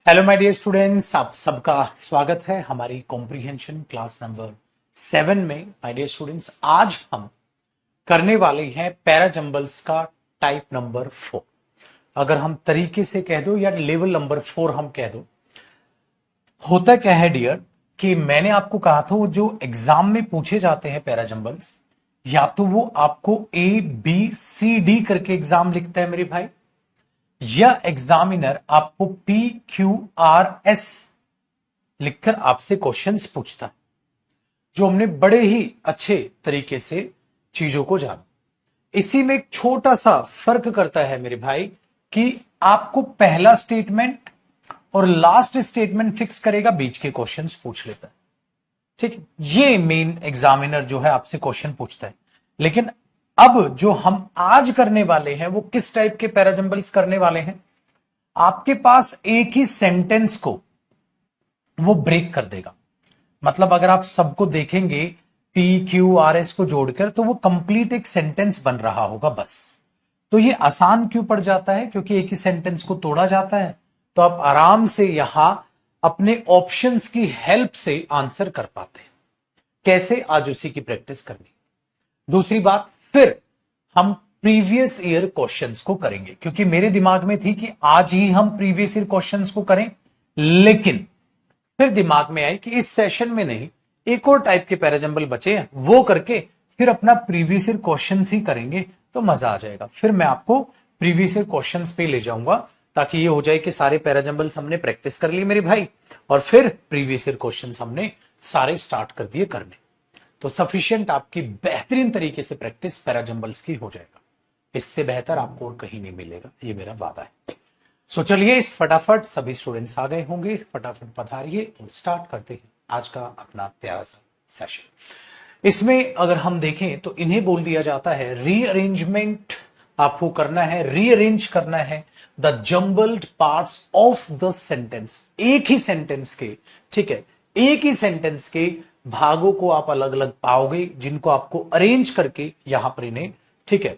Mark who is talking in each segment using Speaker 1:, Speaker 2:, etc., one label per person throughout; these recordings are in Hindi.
Speaker 1: हेलो माय डियर स्टूडेंट्स, आप सबका स्वागत है हमारी कॉम्प्रिहेंशन क्लास नंबर 7 में। माय डियर स्टूडेंट्स, आज हम करने वाले हैं पैराजंबल्स का टाइप नंबर 4। अगर हम तरीके से कह दो या लेवल नंबर 4 हम कह दो, होता क्या है डियर कि मैंने आपको कहा था वो जो एग्जाम में पूछे जाते हैं पैराजंबल्स, या तो वो आपको ABCD करके एग्जाम लिखता है मेरे भाई, या एग्जामिनर आपको PQRS लिखकर आपसे क्वेश्चंस पूछता है, जो हमने बड़े ही अच्छे तरीके से चीजों को जाना। इसी में एक छोटा सा फर्क करता है मेरे भाई कि आपको पहला स्टेटमेंट और लास्ट स्टेटमेंट फिक्स करेगा, बीच के क्वेश्चंस पूछ लेता है। ठीक है, ये मेन एग्जामिनर जो है आपसे क्वेश्चन पूछता है। लेकिन अब जो हम आज करने वाले हैं वो किस टाइप के पैराजंबल्स करने वाले हैं, आपके पास एक ही सेंटेंस को वो ब्रेक कर देगा। मतलब अगर आप सबको देखेंगे PQRS को जोड़कर, तो वो कंप्लीट एक सेंटेंस बन रहा होगा बस। तो ये आसान क्यों पड़ जाता है? क्योंकि एक ही सेंटेंस को तोड़ा जाता है, तो आप आराम से यहां अपने ऑप्शंस की हेल्प से आंसर कर पाते हैं। कैसे? आज उसी की प्रैक्टिस करनी। दूसरी बात, फिर हम प्रीवियस ईयर क्वेश्चंस को करेंगे, क्योंकि मेरे दिमाग में थी कि आज ही हम प्रीवियस ईयर क्वेश्चंस को करें, लेकिन फिर दिमाग में आई कि इस सेशन में नहीं, एक और टाइप के पैराजंबल बचे हैं, वो करके फिर अपना प्रीवियस ईयर क्वेश्चंस ही करेंगे तो मजा आ जाएगा। फिर मैं आपको प्रीवियस ईयर क्वेश्चंस पे ले जाऊंगा, ताकि ये हो जाए कि सारे पैराजंबल्स हमने प्रैक्टिस कर ली मेरे भाई, और फिर प्रीवियस ईयर क्वेश्चंस हमने सारे स्टार्ट कर दिए करने। तो सफिशिएंट आपकी बेहतरीन तरीके से प्रैक्टिस पैराजंबल्स की हो जाएगा। इससे बेहतर आपको और कहीं नहीं मिलेगा, ये मेरा वादा है। सो चलिए, इस फटाफट सभी स्टूडेंट्स आ गए होंगे, फटाफट पधारिए और स्टार्ट करते हैं आज का अपना प्यारा सा सेशन। इसमें अगर हम देखें तो इन्हें बोल दिया जाता है रीअरेंजमेंट। आपको करना है, रीअरेंज करना है the jumbled parts of the sentence. एक ही सेंटेंस के, ठीक है, एक ही सेंटेंस के भागों को आप अलग अलग पाओगे, जिनको आपको अरेंज करके यहां पर इन्हें, ठीक है,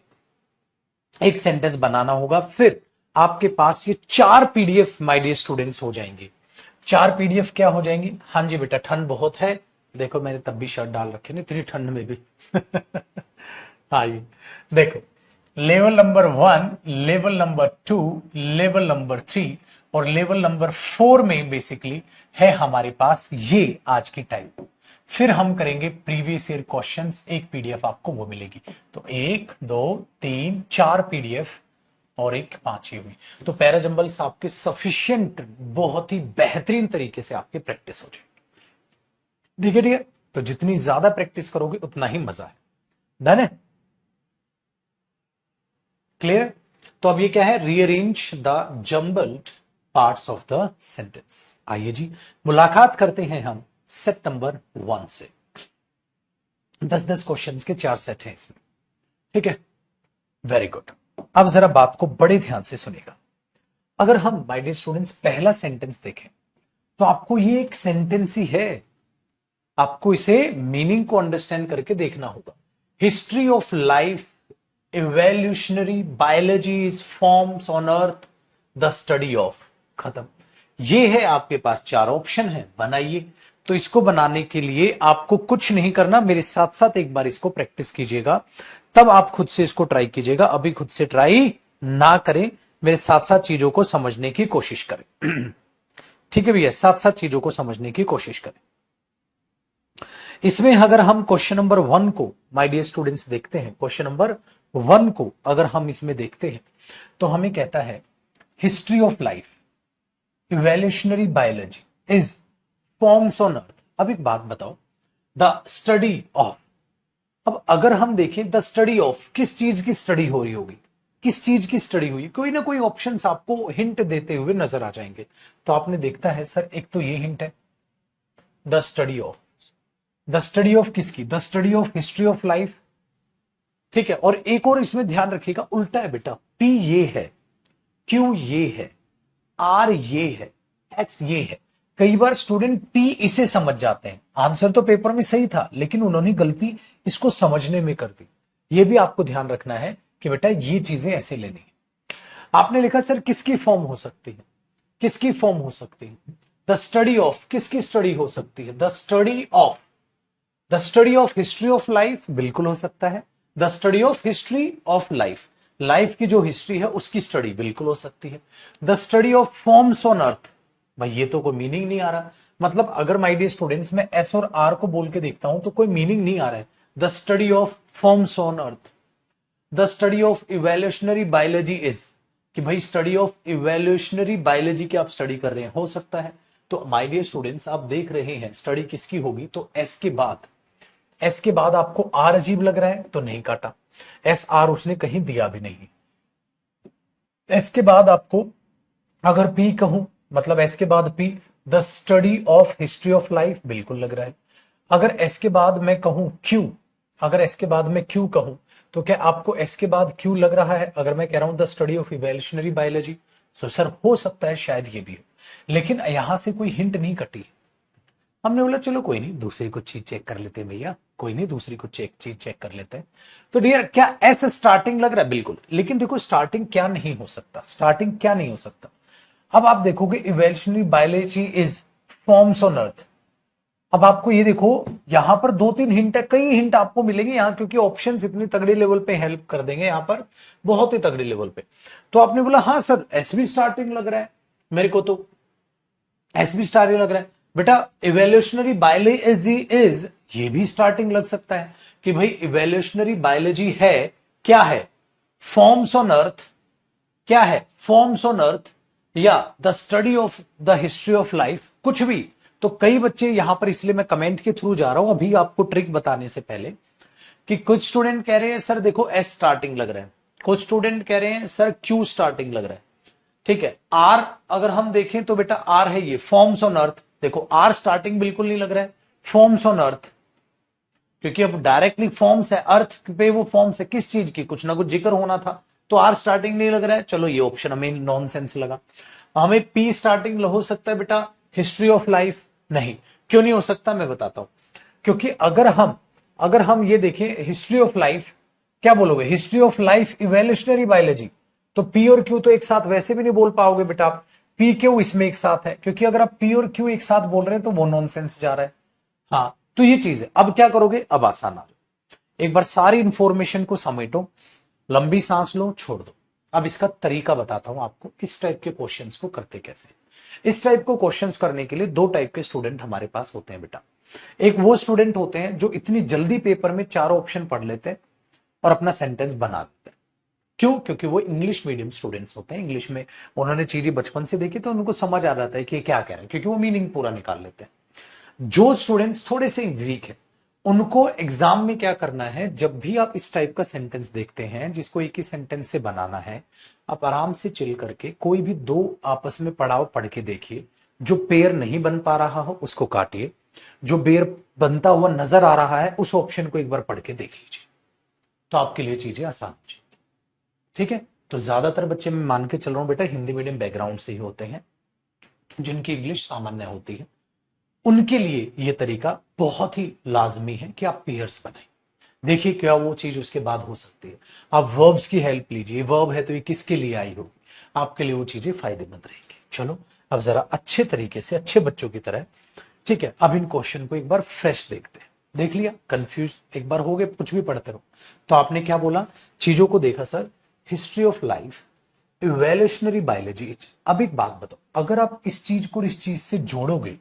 Speaker 1: एक सेंटेंस बनाना होगा। फिर आपके पास ये 4 PDF माय डियर स्टूडेंट्स हो जाएंगे। 4 PDF क्या हो जाएंगी? हाँ जी बेटा, ठंड बहुत है, देखो मैंने तब भी शर्ट डाल रखे ना, इतनी ठंड में भी। हाँ, ये देखो, level number 1, level number 2, level number 3 और लेवल नंबर 4 में बेसिकली है हमारे पास ये आज की टाइप। फिर हम करेंगे प्रीवियस ईयर क्वेश्चंस, एक PDF आपको वो मिलेगी। तो 1 2 3 4 PDF और एक 5 हुई। तो पैराजंबल्स आपके सफिशिएंट, बहुत ही बेहतरीन तरीके से आपकी प्रैक्टिस हो जाएगी। ठीक है ठीक है, तो जितनी ज्यादा प्रैक्टिस करोगे उतना ही मजा है। डन है? क्लियर? तो अब ये क्या है? Rearrange the jumbled parts of the sentence. आइए जी, मुलाकात करते हैं हम सेट नंबर 1 से। 10-10 क्वेश्चंस के 4 सेट हैं इसमें, ठीक है? Very good. अब जरा बात को बड़े ध्यान से सुनेगा। अगर हम माय डियर स्टूडेंट्स पहला सेंटेंस देखें, तो आपको ये एक सेंटेंस ही है, आपको इसे मीनिंग को अंडरस्टैंड करके देखना होगा। History of life, evolutionary biology is forms on earth, the study of. खत्म। ये है आपके पास 4 ऑप्शन है, बनाइए। तो इसको बनाने के लिए आपको कुछ नहीं करना, मेरे साथ साथ एक बार इसको प्रैक्टिस कीजिएगा, तब आप खुद से इसको ट्राई कीजिएगा। अभी खुद से ट्राई ना करें, मेरे साथ साथ चीजों को समझने की कोशिश करें। ठीक है भैया, साथ साथ चीजों को समझने की कोशिश करें। इसमें अगर हम क्वेश्चन नंबर 1 को माय डियर स्टूडेंट्स देखते हैं, क्वेश्चन नंबर 1 को अगर हम इसमें देखते हैं, तो हमें कहता है history of life, evolutionary biology is forms on अर्थ। अब एक बात बताओ, द स्टडी ऑफ। अब अगर हम देखें द स्टडी ऑफ, किस चीज की स्टडी हो रही होगी, किस चीज की स्टडी हुई? कोई ना कोई ऑप्शंस आपको हिंट देते हुए नजर आ जाएंगे। तो आपने देखता है सर, एक तो ये हिंट है the study of. The study of किसकी? The study of history of life, ठीक है। और एक और इसमें ध्यान रखिएगा, उल्टा है बेटा। P ये है, Q ये है, R ये है, X ये है। कई बार स्टूडेंट P इसे समझ जाते हैं, आंसर तो पेपर में सही था, लेकिन उन्होंने गलती इसको समझने में कर दी। ये भी आपको ध्यान रखना है कि बेटा ये चीजें ऐसे लेनी है। आपने लिखा सर किसकी फॉर्म हो सकती है, किसकी फॉर्म हो सकती है? द स्टडी ऑफ, किसकी स्टडी हो सकती है? The study of history of life बिल्कुल हो सकता है। The study of history of life, life की जो हिस्ट्री है उसकी स्टडी बिल्कुल हो सकती है। The study of forms on अर्थ, भाई ये तो कोई मीनिंग नहीं आ रहा। मतलब अगर माय डियर स्टूडेंट्स मैं एस और आर को बोल के देखता हूं तो कोई मीनिंग नहीं आ रहा है। The study of forms on earth, the study of evolutionary biology is, कि भाई स्टडी ऑफ इवोल्यूशनरी बायोलॉजी की आप स्टडी कर रहे हैं, हो सकता है। तो माय डियर स्टूडेंट्स आप देख रहे हैं स्टडी किसकी होगी, तो एस के बाद आपको आर अजीब लग रहा है तो नहीं काटा, एस आर उसने कहीं दिया भी नहीं। एस के बाद आपको अगर पी कहूं, मतलब एस के बाद P, the study of history of life बिल्कुल लग रहा है। अगर एस के बाद मैं कहूं क्यू, अगर एस के बाद मैं क्यू कहूं तो क्या आपको एस के बाद क्यू लग रहा है? अगर मैं कह रहा हूं the study of evolutionary biology, तो सर हो सकता है शायद ये भी हो, लेकिन यहां से कोई हिंट नहीं कटी। हमने बोला चलो कोई नहीं, दूसरी कुछ चीज चेक कर लेते हैं भैया, कोई नहीं दूसरी कुछ चीज चेक कर लेते हैं। तो डियर क्या एस स्टार्टिंग लग रहा है? बिल्कुल, लेकिन देखो स्टार्टिंग क्या नहीं हो सकता, स्टार्टिंग क्या नहीं हो सकता। अब आप देखोगे evolutionary biology is forms on अर्थ। अब आपको ये देखो यहां पर दो तीन हिंट है, कई हिंट आपको मिलेंगे यहां, क्योंकि ऑप्शंस इतनी तगड़ी लेवल पे हेल्प कर देंगे यहां पर, बहुत ही तगड़ी लेवल पे। तो आपने बोला हाँ सर एस भी स्टार्टिंग लग रहा है मेरे को, तो एस भी स्टार्टिंग लग रहा है बेटा। इवोल्यूशनरी बायोलॉजी इज, ये भी स्टार्टिंग लग सकता है कि भाई इवोल्यूशनरी बायोलॉजी है, क्या है? फॉर्म्स ऑन अर्थ, क्या है? फॉर्म्स ऑन अर्थ, या the study of the history of life, कुछ भी। तो कई बच्चे यहां पर, इसलिए मैं कमेंट के थ्रू जा रहा हूं अभी आपको ट्रिक बताने से पहले, कि कुछ स्टूडेंट कह रहे हैं सर देखो एस स्टार्टिंग लग रहा है, कुछ स्टूडेंट कह रहे हैं सर क्यू स्टार्टिंग लग रहा है, ठीक है। आर अगर हम देखें तो बेटा आर है ये फॉर्म्स ऑन अर्थ, देखो आर स्टार्टिंग बिल्कुल नहीं लग रहा है, फॉर्म्स ऑन अर्थ, क्योंकि अब डायरेक्टली फॉर्म्स है, अर्थ पे वो फॉर्म्स है किस चीज की, कुछ ना कुछ जिक्र होना था, तो आर स्टार्टिंग नहीं लग रहा है। चलो ये ऑप्शन हमें नॉनसेंस लगा। हमें पी स्टार्टिंग हो सकता है बेटा, हिस्ट्री ऑफ लाइफ नहीं, क्यों नहीं हो सकता मैं बताता हूं। क्योंकि अगर हम ये देखें हिस्ट्री ऑफ लाइफ, क्या बोलोगे? History of life evolutionary biology, तो पी और क्यू तो एक साथ वैसे भी नहीं बोल पाओगे बेटा आप, पी क्यू इसमें एक साथ है, क्योंकि अगर आप पी और क्यू एक साथ बोल रहे हैं तो वो नॉनसेंस जा रहा है। हाँ तो ये चीज है। अब क्या करोगे? अब आसान आ जाओ, एक बार सारी इंफॉर्मेशन को समेटो, लंबी सांस लो, छोड़ दो। अब इसका तरीका बताता हूं आपको, इस टाइप के क्वेश्चंस को करते कैसे। इस टाइप को क्वेश्चंस करने के लिए दो टाइप के स्टूडेंट हमारे पास होते हैं बेटा। एक वो स्टूडेंट होते हैं जो इतनी जल्दी पेपर में चारों ऑप्शन पढ़ लेते हैं और अपना सेंटेंस बना देते हैं। क्यों? क्योंकि वो इंग्लिश मीडियम स्टूडेंट्स होते हैं, इंग्लिश में उन्होंने चीजें बचपन से देखी तो उनको समझ आ जाता है कि क्या कह रहे हैं, क्योंकि वो मीनिंग पूरा निकाल लेते हैं। जो स्टूडेंट्स थोड़े से वीक है उनको एग्जाम में क्या करना है, जब भी आप इस टाइप का सेंटेंस देखते हैं जिसको एक ही सेंटेंस से बनाना है, आप आराम से चिल करके कोई भी दो आपस में पड़ाव पढ़ के देखिए। जो पेयर नहीं बन पा रहा हो उसको काटिए, जो पेयर बनता हुआ नजर आ रहा है उस ऑप्शन को एक बार पढ़ के देख लीजिए, तो आपके लिए चीजें आसान हो जाएंगी। ठीक है, तो ज्यादातर बच्चे मैं मान के चल रहा हूं बेटा हिंदी मीडियम बैकग्राउंड से ही होते हैं, जिनकी इंग्लिश सामान्य होती है, उनके लिए यह तरीका बहुत ही लाजमी है कि आप पेयर्स बनाएं। देखिए क्या वो चीज उसके बाद हो सकती है। आप वर्ब्स की हेल्प लीजिए, वर्ब है तो ये किसके लिए आई होगी, आपके लिए वो चीजें फायदेमंद रहेंगी। चलो अब जरा अच्छे तरीके से, अच्छे बच्चों की तरह, ठीक है, अब इन क्वेश्चन को एक बार फ्रेश देखते हैं। देख लिया, कंफ्यूज एक बार हो गए, कुछ भी पढ़ते रहो। तो आपने क्या बोला, चीजों को देखा sir, history of life, evolutionary biology. अब एक बात बताओ, अगर आप इस चीज को इस चीज से जोड़ोगे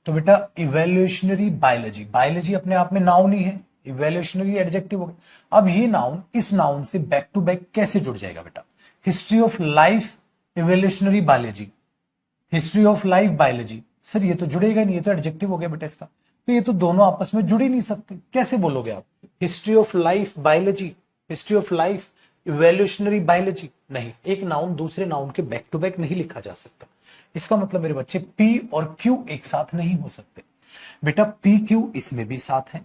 Speaker 1: तो बेटा इवोल्यूशनरी बायोलॉजी, बायोलॉजी अपने आप में नाउन ही है, इवोल्यूशनरी एडजेक्टिव हो गया। अब ये नाउन इस नाउन से बैक टू बैक कैसे जुड़ जाएगा बेटा? History of life evolutionary biology, history of life biology, sir ये तो जुड़ेगा नहीं, ये तो एडजेक्टिव हो गया बेटा इसका, तो ये तो दोनों आपस में जुड़ ही नहीं सकते। कैसे बोलोगे आप history of life biology, history of life evolutionary biology? नहीं, एक नाउन दूसरे नाउन के बैक टू बैक नहीं लिखा जा सकता। इसका मतलब मेरे बच्चे पी और क्यू एक साथ नहीं हो सकते बेटा। पी क्यू इसमें भी साथ है,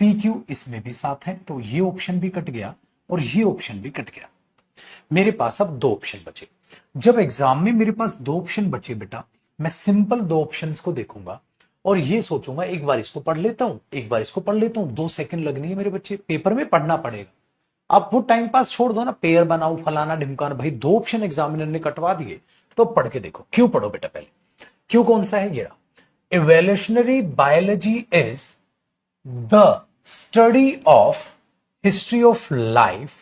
Speaker 1: पी क्यू इसमें भी साथ है, तो ये ऑप्शन भी कट गया और ये ऑप्शन भी कट गया। मेरे पास अब दो ऑप्शन बचे। जब एग्जाम में मेरे पास दो ऑप्शन बचे बेटा, मैं सिंपल दो ऑप्शंस को देखूंगा और ये सोचूंगा एक बार इसको पढ़ लेता हूं, एक बार इसको पढ़ लेता हूं। 2 सेकंड लगनी है मेरे बच्चे, पेपर में पढ़ना पड़ेगा। आप वो टाइम पास छोड़ दो ना, पेयर बनाओ फलाना ढिमकाना, भाई दो ऑप्शन एग्जामिनर ने कटवा दिए तो पढ़ के देखो, क्यों पढ़ो बेटा पहले। क्यों कौन सा है, ये रहा, evolutionary biology is the study of history of life,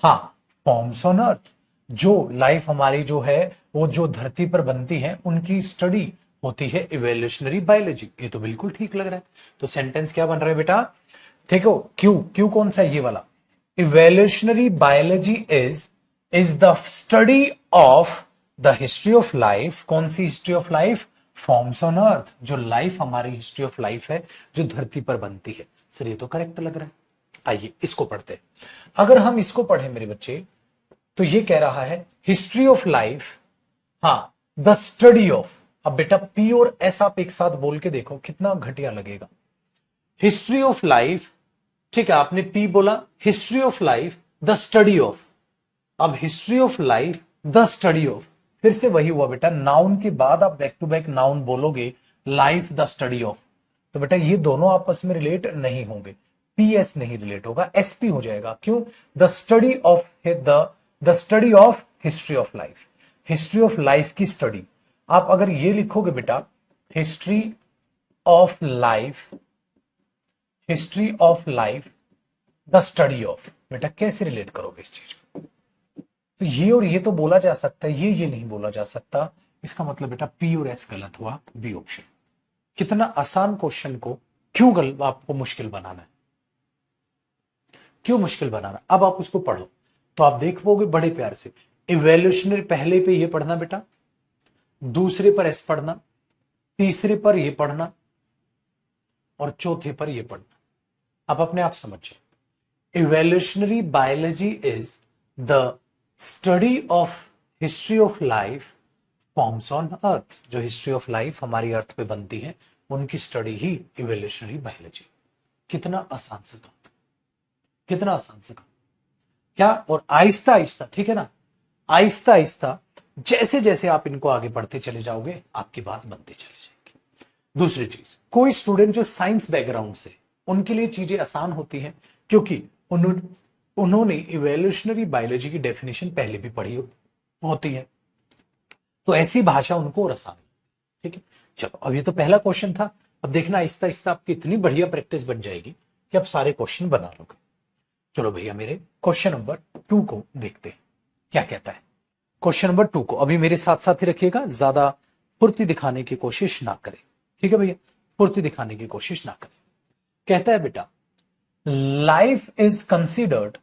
Speaker 1: हाँ, फॉर्म्स ऑन अर्थ, जो लाइफ हमारी जो है वो जो धरती पर बनती है उनकी स्टडी होती है इवोल्यूशनरी बायोलॉजी। ये तो बिल्कुल ठीक लग रहा है। तो सेंटेंस क्या बन रहा है बेटा, देखो क्यों, क्यों कौन सा है, ये वाला, evolutionary biology is the study of the history of life. कौन सी history of life, forms on earth, जो लाइफ हमारी हिस्ट्री ऑफ लाइफ है जो धरती पर बनती है। सर ये तो करेक्ट लग रहा है। आइए इसको पढ़ते हैं। अगर हम इसको पढ़े मेरे बच्चे, तो ये कह रहा है हिस्ट्री ऑफ लाइफ, हाँ, द स्टडी ऑफ। अब बेटा पी और एस आप एक साथ बोल के देखो कितना घटिया लगेगा। हिस्ट्री ऑफ लाइफ, ठीक है, आपने पी बोला, history of life the study of. अब history of life the study of, फिर से वही हुआ बेटा, नाउन के बाद आप बैक टू बैक नाउन बोलोगे, लाइफ द स्टडी ऑफ, तो बेटा ये दोनों आपस में रिलेट नहीं होंगे, पीएस नहीं रिलेट होगा, एसपी हो जाएगा। क्यों, the study of the study of history of life, history of life की स्टडी। आप अगर ये लिखोगे बेटा history of life, history of life the study of, बेटा कैसे रिलेट करोगे इस चीज को। तो ये और ये तो बोला जा सकता है, ये नहीं बोला जा सकता। इसका मतलब बेटा पी और एस गलत हुआ, बी ऑप्शन। कितना आसान क्वेश्चन को क्यों आपको मुश्किल बनाना है, क्यों मुश्किल बनाना। अब आप उसको पढ़ो तो आप देख पाओगे बड़े प्यार से। इवोल्यूशनरी पहले पे ये पढ़ना बेटा, दूसरे पर एस पढ़ना, तीसरे पर ये पढ़ना और चौथे पर ये पढ़ना। अब अपने आप समझिए, evolutionary biology is the study of history of life forms on earth, जो हिस्ट्री ऑफ लाइफ हमारी अर्थ पे बनती है उनकी स्टडी ही इवोल्यूशनरी बायोलॉजी। कितना आसान से काम, कितना आसान से काम क्या। और आहिस्ता आहिस्ता, ठीक है ना, आहिस्ता आहिस्ता जैसे जैसे आप इनको आगे बढ़ते चले जाओगे आपकी बात बनती चली जाएगी। दूसरी चीज, कोई स्टूडेंट जो साइंस बैकग्राउंड से, उनके लिए चीजें आसान होती हैं क्योंकि उन्होंने इवोल्यूशनरी बायोलॉजी की डेफिनेशन पहले भी पढ़ी होती है, तो ऐसी भाषा उनको और आसान। ठीक है, चलो अब ये तो पहला क्वेश्चन था। अब देखना आहिस्ता आहिस्ता आपकी इतनी बढ़िया प्रैक्टिस बन जाएगी कि आप सारे क्वेश्चन बना लोगे। चलो भैया मेरे क्वेश्चन नंबर 2 को देखते हैं क्या कहता है। क्वेश्चन नंबर 2 को अभी मेरे साथ साथ ही रखिएगा, ज्यादा फुर्ती दिखाने की कोशिश ना करें, ठीक है भैया, फुर्ती दिखाने की कोशिश ना करें। कहता है बेटा, life is considered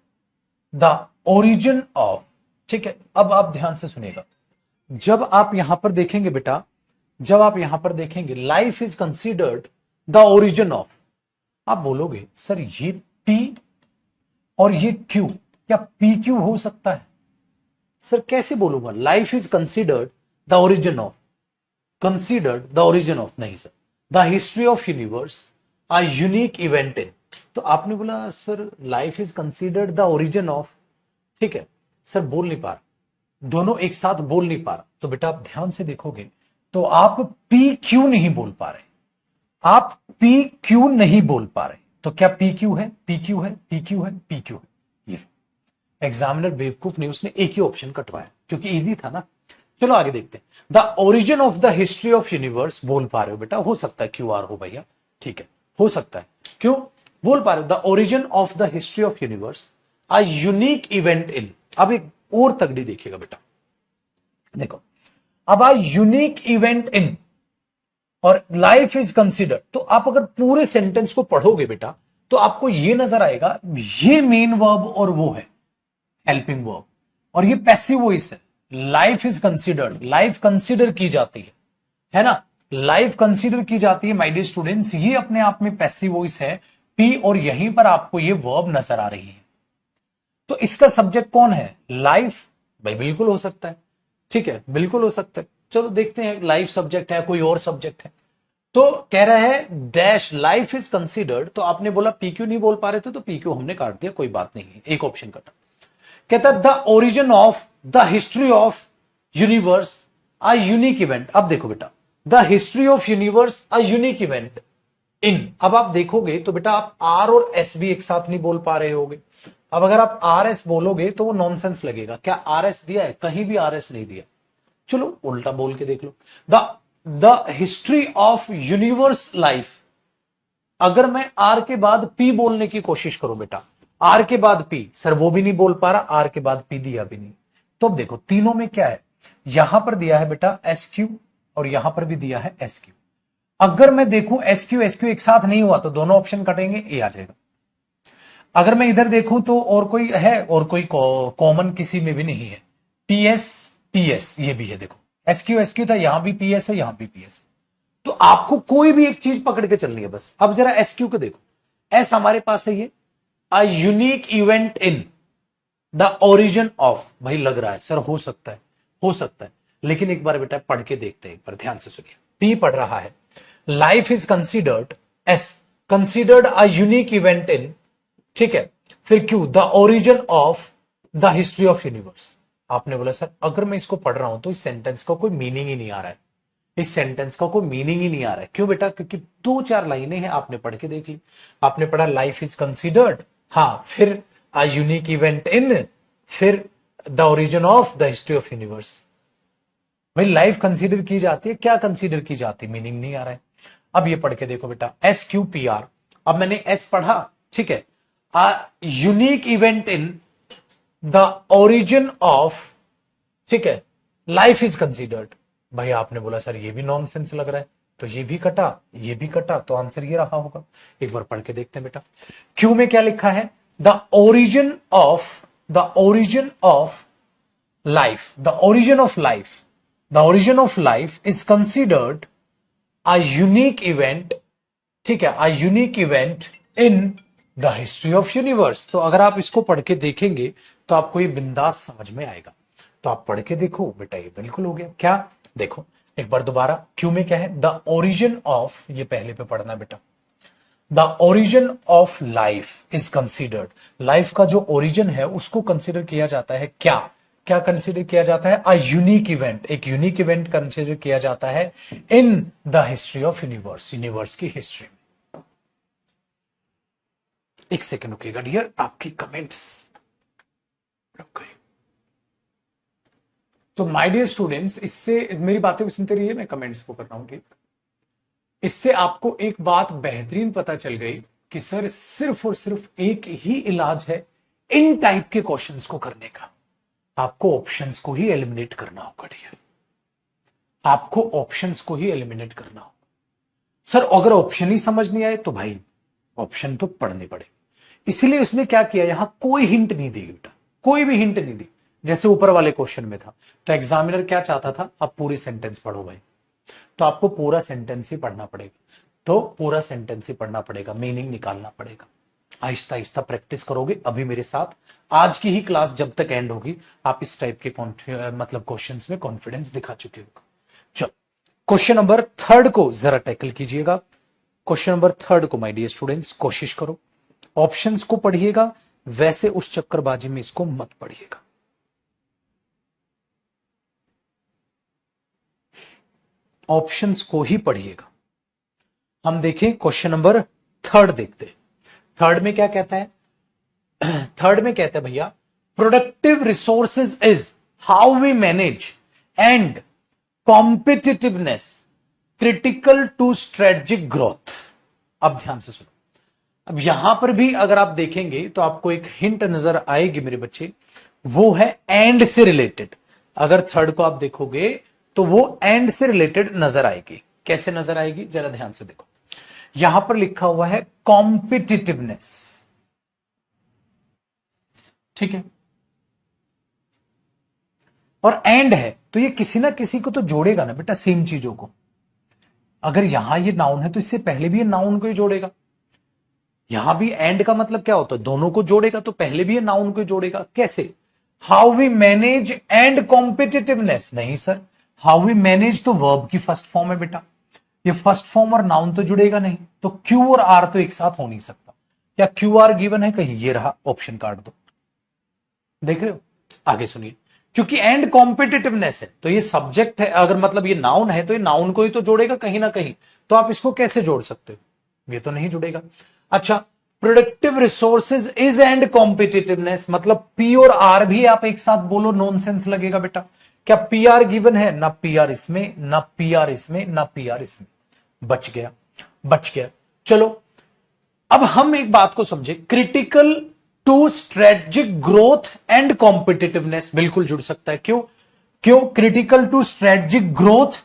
Speaker 1: the origin of, ठीक है। अब आप ध्यान से सुनिएगा, जब आप यहां पर देखेंगे बेटा, जब आप यहां पर देखेंगे life is considered the origin of, आप बोलोगे सर ये पी और ये क्यू, क्या पी क्यू हो सकता है। सर कैसे बोलूंगा, life is considered the origin of, considered the origin of नहीं sir, the history of universe a unique event in. तो आपने बोला sir life is considered the origin of, ठीक है सर, बोल नहीं पा रहा, दोनों एक साथ बोल नहीं पा रहा। तो बेटा आप ध्यान से देखोगे तो आप पी क्यू नहीं बोल पा रहे, आप पी क्यू नहीं बोल पा रहे। तो क्या पी क्यू है, पी क्यू है, पी क्यू है, पी क्यू है। ये एग्जामिनर बेवकूफ ने उसने एक ही ऑप्शन कटवाया क्योंकि इजी था ना। चलो आगे देखते हैं। The origin of the history of universe, बोल पा रहे हो बेटा, हो सकता है क्यू आर हो भैया, ठीक है, हो सकता है, क्यों बोल पा रहे हो। The origin of the history of universe a unique event in. अब एक और तगड़ी देखिएगा बेटा, देखो अब आ यूनिक इवेंट इन और लाइफ इज कंसिडर्ड। तो आप अगर पूरे सेंटेंस को पढ़ोगे बेटा तो आपको यह नजर आएगा ये मेन वर्ब और वो है हेल्पिंग वर्ब और ये पैसिव वॉइस है। Life is considered, life consider की जाती है ना, लाइफ कंसिडर की जाती है माय डियर स्टूडेंट्स, ये अपने आप में पैसिव वॉइस है पी और यहीं पर आपको ये वर्ब नजर आ रही है। तो इसका सब्जेक्ट कौन है, लाइफ, भाई बिल्कुल हो सकता है, ठीक है बिल्कुल हो सकता है। चलो देखते हैं, लाइफ सब्जेक्ट है कोई और सब्जेक्ट है। तो कह रहा है डैश लाइफ इज कंसिडर्ड, तो आपने बोला पीक्यू नहीं बोल पा रहे थे तो पीक्यू हमने काट दिया, कोई बात नहीं है, एक ऑप्शन कटा। कहता है the origin of the history of universe a unique event. अब देखो बेटा, the history of universe a unique event in. अब आप देखोगे तो बेटा आप आर और एस भी एक साथ नहीं बोल पा रहे होगे। अब अगर आप आर एस बोलोगे तो वो नॉनसेंस लगेगा। क्या आर एस दिया है, कहीं भी आर एस नहीं दिया। चलो उल्टा बोल के देख लो, the the history of universe life. अगर मैं आर के बाद पी बोलने की कोशिश करूं बेटा, आर के बाद पी, सर वो भी नहीं बोल पा रहा, आर के बाद पी दिया भी नहीं। तो अब देखो तीनों में क्या है, यहां पर दिया है बेटा एस क्यू और यहां पर भी दिया है एस क्यू। अगर मैं देखूं एस क्यू एक साथ नहीं हुआ तो दोनों ऑप्शन कटेंगे, ए आ जाएगा। अगर मैं इधर देखूं तो और कोई है, और कोई कॉमन किसी में भी नहीं है। पीएस पीएस ये भी है, देखो एस क्यू था, यहां भी पीएस है, यहां भी पीएस है। तो आपको कोई भी एक चीज पकड़ के चलनी है बस। अब जरा एस क्यू को देखो, एस हमारे पास है ये, a unique event in the origin of. भाई लग रहा है सर हो सकता है, हो सकता है, लेकिन एक बार बेटा पढ़ के देखते हैं, एक बार ध्यान से सुनिए। पी पढ़ रहा है, life is considered, S considered a unique event इन, ठीक है, फिर Q the origin of the history of universe. आपने बोला सर अगर मैं इसको पढ़ रहा हूं तो इस सेंटेंस का कोई मीनिंग ही नहीं आ रहा है, इस सेंटेंस का कोई मीनिंग ही नहीं आ रहा है। क्यों बेटा? क्योंकि दो चार लाइनें हैं, आपने पढ़ के देख ली। आपने पढ़ा लाइफ इज कंसिडर्ड, हाँ, फिर अ यूनिक इवेंट इन, फिर the origin of the history of universe. भाई लाइफ कंसीडर की जाती है, क्या कंसीडर की जाती है, मीनिंग नहीं आ रहा है। अब ये पढ़ के देखो बेटा, एस क्यू पी आर। अब मैंने एस पढ़ा, ठीक है, a unique event in the origin of, ठीक है, लाइफ इज कंसीडर्ड। भाई आपने बोला सर ये भी नॉनसेंस लग रहा है, तो ये भी कटा, ये भी कटा, तो आंसर ये रहा होगा। एक बार पढ़ के देखते हैं बेटा, क्यू में क्या लिखा है, the origin of, the origin of life, the origin of life, the origin of life is considered a unique event, ठीक है, a unique event in the history of universe. तो अगर आप इसको पढ़ के देखेंगे तो आपको ये बिंदास समझ में आएगा। तो आप पढ़ के देखो बेटा, ये बिल्कुल हो गया। क्या? देखो एक बार दोबारा, क्यू में क्या है, द ओरिजिन ऑफ, ये पहले पे पढ़ना बेटा, the origin of life is considered. Life का जो ओरिजिन है उसको कंसिडर किया जाता है, क्या क्या कंसिडर किया जाता है, अ यूनिक इवेंट, एक यूनिक इवेंट कंसिडर किया जाता है in the history of universe, universe की हिस्ट्री में। एक सेकेंड रुकिएगा डियर, आपकी कमेंट्स रुक गई। तो माय डियर स्टूडेंट्स, इससे मेरी बातें को सुनते रहिए, मैं कमेंट्स को कर रहा हूं, ठीक। इससे आपको एक बात बेहतरीन पता चल गई कि सर सिर्फ और सिर्फ एक ही इलाज है इन टाइप के क्वेश्चंस को करने का, आपको ऑप्शंस को ही एलिमिनेट करना होगा डियर, आपको ऑप्शंस को ही एलिमिनेट करना होगा। सर अगर ऑप्शन ही समझ नहीं आए तो भाई ऑप्शन तो पढ़ने पड़े। इसीलिए उसने क्या किया, यहां कोई हिंट नहीं दी बेटा, कोई भी हिंट नहीं दी। जैसे ऊपर वाले क्वेश्चन में था, तो एग्जामिनर क्या चाहता था, आप पूरी सेंटेंस पढ़ो भाई, तो आपको पूरा सेंटेंस ही पढ़ना पड़ेगा, तो पूरा सेंटेंस ही पढ़ना पड़ेगा, मीनिंग निकालना पड़ेगा। आहिस्ता आहिस्ता प्रैक्टिस करोगे अभी मेरे साथ, आज की ही क्लास जब तक एंड होगी आप इस टाइप के मतलब क्वेश्चंस में कॉन्फिडेंस दिखा चुके हो। चलो क्वेश्चन नंबर 3 को जरा टैकल कीजिएगा। क्वेश्चन नंबर 3 को माय डियर स्टूडेंट्स कोशिश करो, ऑप्शंस को पढ़िएगा, वैसे उस चक्करबाजी में इसको मत पढ़िएगा। ऑप्शंस को ही पढ़िएगा। हम देखें क्वेश्चन नंबर 3 देखते हैं। 3 में क्या कहता है, 3 में कहता है भैया, productive resources is how we manage and competitiveness critical to strategic growth. अब ध्यान से सुनो, अब यहां पर भी अगर आप देखेंगे तो आपको एक हिंट नजर आएगी मेरे बच्चे, वो है एंड से रिलेटेड। अगर 3 को आप देखोगे तो वो एंड से रिलेटेड नजर आएगी। कैसे नजर आएगी, जरा ध्यान से देखो, यहां पर लिखा हुआ है कॉम्पिटिटिवनेस, ठीक है, और एंड है, तो ये किसी ना किसी को तो जोड़ेगा ना बेटा, सेम चीजों को। अगर यहां ये नाउन है तो इससे पहले भी ये नाउन को ही जोड़ेगा। यहां भी एंड का मतलब क्या होता है, दोनों को जोड़ेगा, तो पहले भी ये नाउन को ही जोड़ेगा। कैसे, how we manage and competitiveness, नहीं सर, हाउ वी मैनेज तो वर्ब की फर्स्ट फॉर्म है बेटा, ये फर्स्ट फॉर्म और नाउन तो जुड़ेगा नहीं, तो क्यू और आर तो एक साथ हो नहीं सकता। क्या क्यू आर गिवन है कहीं, ये रहा, ऑप्शन काट दो। देख रहे हो, आगे सुनिए, क्योंकि एंड कॉम्पिटिटिवनेस है तो ये सब्जेक्ट है, अगर मतलब ये नाउन है तो ये नाउन को ही तो जोड़ेगा कहीं ना कहीं, तो आप इसको कैसे जोड़ सकते हो, ये तो नहीं जुड़ेगा। अच्छा, productive resources is and competitiveness, मतलब पी और आर भी आप एक साथ बोलो, नॉनसेंस लगेगा बेटा। क्या पी आर गिवन है? ना पी आर इसमें, ना पी आर इसमें, ना पी आर इसमें, बच गया, बच गया। चलो अब हम एक बात को समझे, critical to strategic growth and competitiveness बिल्कुल जुड़ सकता है। क्यों? क्यों? Critical to strategic growth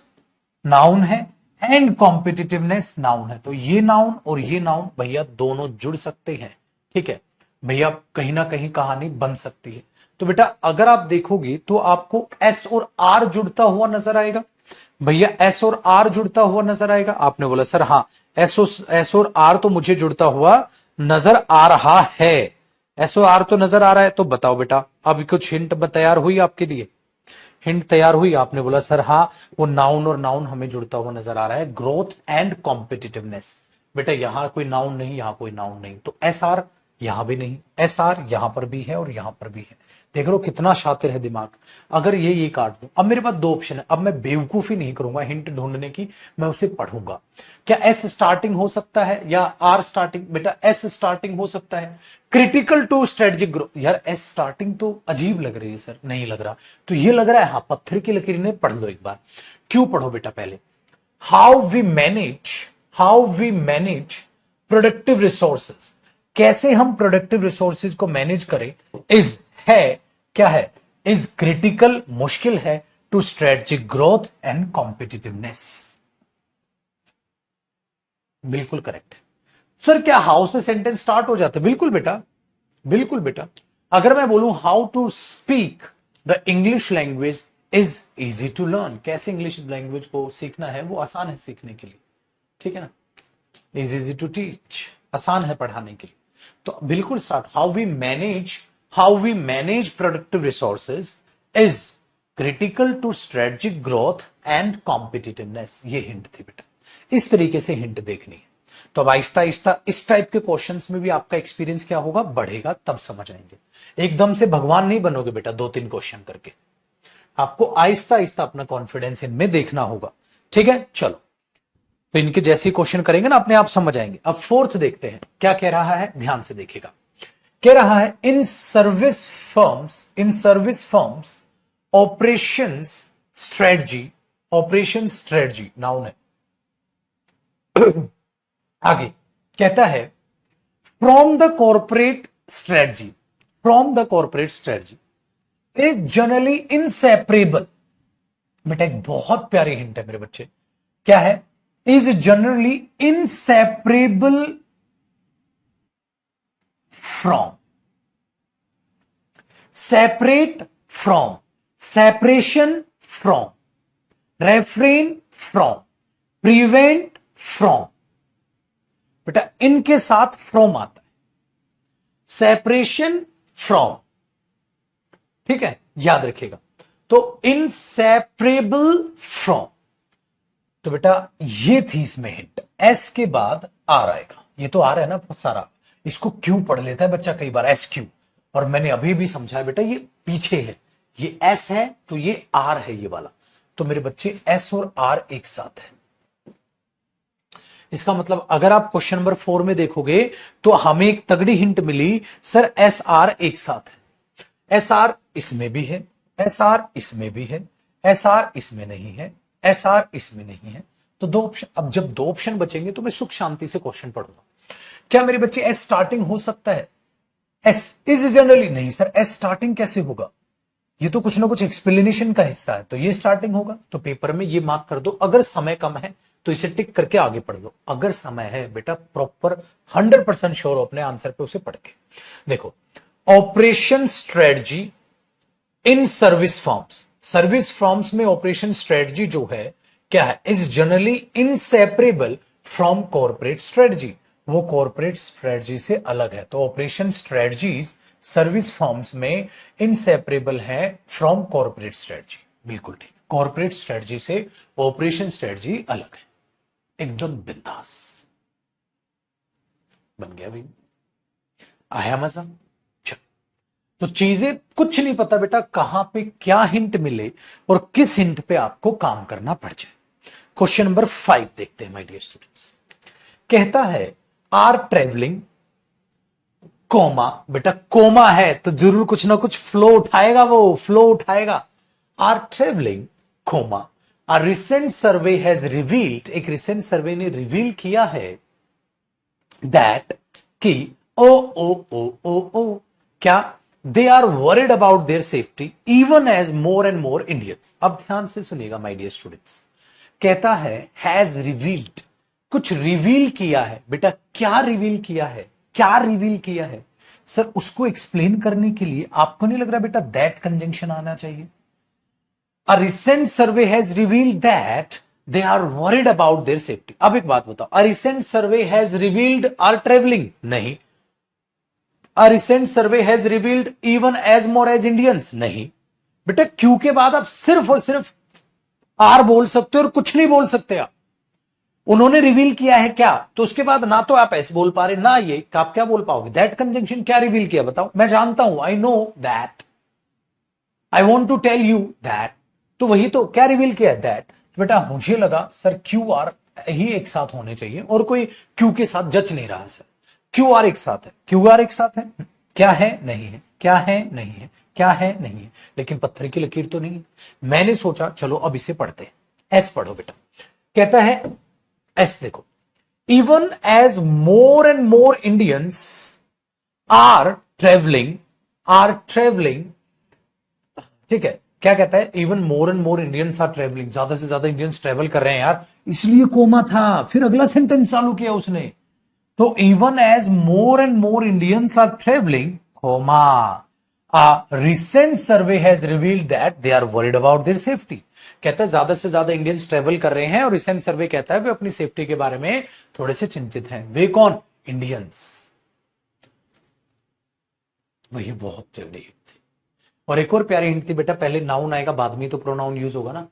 Speaker 1: noun है एंड कॉम्पिटिटिवनेस नाउन है, तो ये नाउन और ये नाउन भैया दोनों जुड़ सकते हैं। ठीक है भैया, कहीं ना कहीं कहानी बन सकती है। तो बेटा अगर आप देखोगे तो आपको एस और आर जुड़ता हुआ नजर आएगा। भैया एस और आर जुड़ता हुआ नजर आएगा। आपने बोला सर हाँ, एस और आर तो मुझे जुड़ता हुआ नजर आ रहा है, एस और आर तो नजर आ रहा है। तो बताओ बेटा, अब कुछ हिंट तैयार हुई आपके लिए? हिंट तैयार हुई? आपने बोला सर हाँ, वो नाउन और नाउन हमें जुड़ता हुआ नजर आ रहा है, ग्रोथ एंड कॉम्पिटिटिवनेस। बेटा यहां कोई नाउन नहीं, यहां कोई नाउन नहीं, तो एस आर यहां भी नहीं, एस आर यहां पर भी है और यहां पर भी है। देख लो कितना शातिर है दिमाग। अगर ये काट दूं, अब मेरे पास दो ऑप्शन है, अब मैं बेवकूफी नहीं करूंगा हिंट ढूंढने की, मैं उसे पढ़ूंगा। क्या एस स्टार्टिंग हो सकता है या आर स्टार्टिंग? बेटा एस स्टार्टिंग हो सकता है। क्रिटिकल टू स्ट्रेटेजिक ग्रोथ, यार एस स्टार्टिंग तो अजीब लग रही है सर, नहीं लग रहा, तो ये लग रहा है हाँ, पत्थर की लकीर ने पढ़ लो एक बार। क्यों पढ़ो बेटा? पहले how we manage productive resources, कैसे हम प्रोडक्टिव रिसोर्सेज को मैनेज करें, इज है, क्या है? इज क्रिटिकल, मुश्किल है, to strategic growth and competitiveness. बिल्कुल करेक्ट। सर क्या हाउ से सेंटेंस स्टार्ट हो जाते? बिल्कुल बेटा, बिल्कुल बेटा। अगर मैं बोलूं how to speak the English language is easy to learn, कैसे इंग्लिश लैंग्वेज को सीखना है वो आसान है सीखने के लिए, ठीक है ना, इज इजी टू टीच, आसान है पढ़ाने के लिए। तो बिल्कुल start, how we manage productive resources is critical to strategic growth and competitiveness. ये हिंट थी बेटा, इस तरीके से हिंट देखनी है। तो अब आहिस्ता आहिस्ता इस टाइप के क्वेश्चंस में भी आपका एक्सपीरियंस क्या होगा? बढ़ेगा, तब समझ आएंगे। एकदम से भगवान नहीं बनोगे बेटा दो तीन क्वेश्चन करके, आपको आहिस्ता आहिस्ता अपना कॉन्फिडेंस इनमें देखना होगा, ठीक है। चलो तो इनके जैसे क्वेश्चन करेंगे ना अपने आप समझ आएंगे। अब फोर्थ देखते हैं क्या कह रहा है, ध्यान से देखिएगा। कह रहा है in service firms operation strategy noun है। आगे कहता है from the corporate strategy is generally inseparable. बेटा एक बहुत प्यारी हिंट है मेरे बच्चे, क्या है? Is generally inseparable from, separate from, separation from, refrain from, prevent from. बेटा इनके साथ फ्रॉम आता है, सेपरेशन फ्रॉम, ठीक है, याद रखिएगा। तो इनसेपरेबल फ्रॉम, तो बेटा ये थी इसमें हिंट। एस के बाद आर आएगा, ये तो आर है ना बहुत सारा, इसको क्यों पढ़ लेता है बच्चा कई बार, एस क्यू। और मैंने अभी भी समझा है बेटा ये पीछे है, ये एस है तो ये आर है ये वाला, तो मेरे बच्चे एस और आर एक साथ है। इसका मतलब अगर आप क्वेश्चन नंबर 4 में देखोगे तो हमें एक तगड़ी हिंट मिली, सर एस आर एक साथ है। एस आर इसमें भी है, एस आर इसमें भी है, एस आर इसमें नहीं है, एस आर इसमें नहीं है, तो दो ऑप्शन। अब जब दो ऑप्शन बचेंगे तो मैं सुख शांति से क्वेश्चन पढ़ूंगा। क्या मेरे बच्चे एस स्टार्टिंग हो सकता है? एस इज जनरली नहीं सर, एस स्टार्टिंग कैसे होगा? ये तो कुछ ना कुछ एक्सप्लेनेशन का हिस्सा है, तो ये स्टार्टिंग होगा। तो पेपर में ये मार्क कर दो। अगर समय कम है तो इसे टिक करके आगे पढ़ लो, अगर समय है बेटा प्रॉपर 100% श्योर हो अपने आंसर पे उसे पढ़ के देखो। Operation strategy in service forms में ऑपरेशन स्ट्रेटजी जो है क्या है? Is generally inseparable from corporate strategy, वो कॉर्पोरेट स्ट्रेटजी से अलग है। तो ऑपरेशन स्ट्रेटजीज सर्विस फॉर्म्स में इनसेपरेबल है फ्रॉम कॉर्पोरेट स्ट्रेटजी, बिल्कुल ठीक। कॉर्पोरेट स्ट्रेटजी से ऑपरेशन स्ट्रेटजी अलग है, एकदम बिंदास। बन गया भाई, आया मजा? तो चीजें कुछ नहीं पता बेटा कहां पे क्या हिंट मिले और किस हिंट पे आपको काम करना पड़ जाए। क्वेश्चन नंबर 5 देखते हैं माय डियर स्टूडेंट्स। कहता है आर ट्रेवलिंग कोमा, बेटा कोमा है तो जरूर कुछ ना कुछ फ्लो उठाएगा, वो फ्लो उठाएगा। Are travelling comma. A recent survey has revealed, एक recent survey ने रिवील किया है that कि ओ ओ ओ ओ ओ क्या they are worried about their safety even as more and more Indians। अब ध्यान से सुनिएगा माय डियर स्टूडेंट्स, कहता है has revealed, कुछ रिवील किया है। बेटा क्या रिवील किया है, क्या रिवील किया है सर? उसको एक्सप्लेन करने के लिए आपको नहीं लग रहा बेटा दैट कंजंक्शन आना चाहिए? A recent survey has revealed that they are worried about their safety। अब एक बात बताओ, a recent survey has revealed are traveling? नहीं। A recent survey has revealed even as more as Indians? नहीं। बेटा क्यू के बाद आप सिर्फ और सिर्फ आर बोल सकते हो और कुछ नहीं बोल सकते आप। उन्होंने रिवील किया है क्या, तो उसके बाद ना तो आप ऐसे बोल पा रहे ना ये, आप क्या बोल पाओगे? दैट कंजंक्शन क्या रिवील किया बताओ? मैं जानता हूं, I know that, I want to tell you that, तो वही तो क्या रिवील किया है? दैट। तो बेटा मुझे लगा सर क्यू आर ही एक साथ होने चाहिए और कोई क्यू के साथ जच नहीं रहा सर। क्यू आर एक साथ है, क्यू आर एक साथ है, क्या है नहीं है, क्या है नहीं है, क्या है नहीं है, लेकिन पत्थर की लकीर तो नहीं है। मैंने सोचा चलो अब इसे पढ़ते हैं। एस पढ़ो बेटा, कहता है एस देखो, even as more and more Indians are travelling, are travelling, ठीक है, क्या कहता है? Even more and more Indians are travelling, ज्यादा से ज्यादा इंडियंस ट्रेवल कर रहे हैं यार, इसलिए कोमा था। फिर अगला सेंटेंस चालू किया उसने, तो even as more and more Indians are travelling comma, a recent survey has revealed that they are worried about their safety। कहता है ज्यादा से ज्यादा इंडियंस ट्रेवल कर रहे हैं और रिसेंट सर्वे कहता है वे अपनी सेफ्टी के बारे में थोड़े से चिंतित हैं। वे कौन? इंडियंस। वही बहुत प्यारी हिंट थी। और एक और प्यारी हिंट थी बेटा, पहले नाउन आएगा बाद में तो प्रोनाउन यूज होगा ना,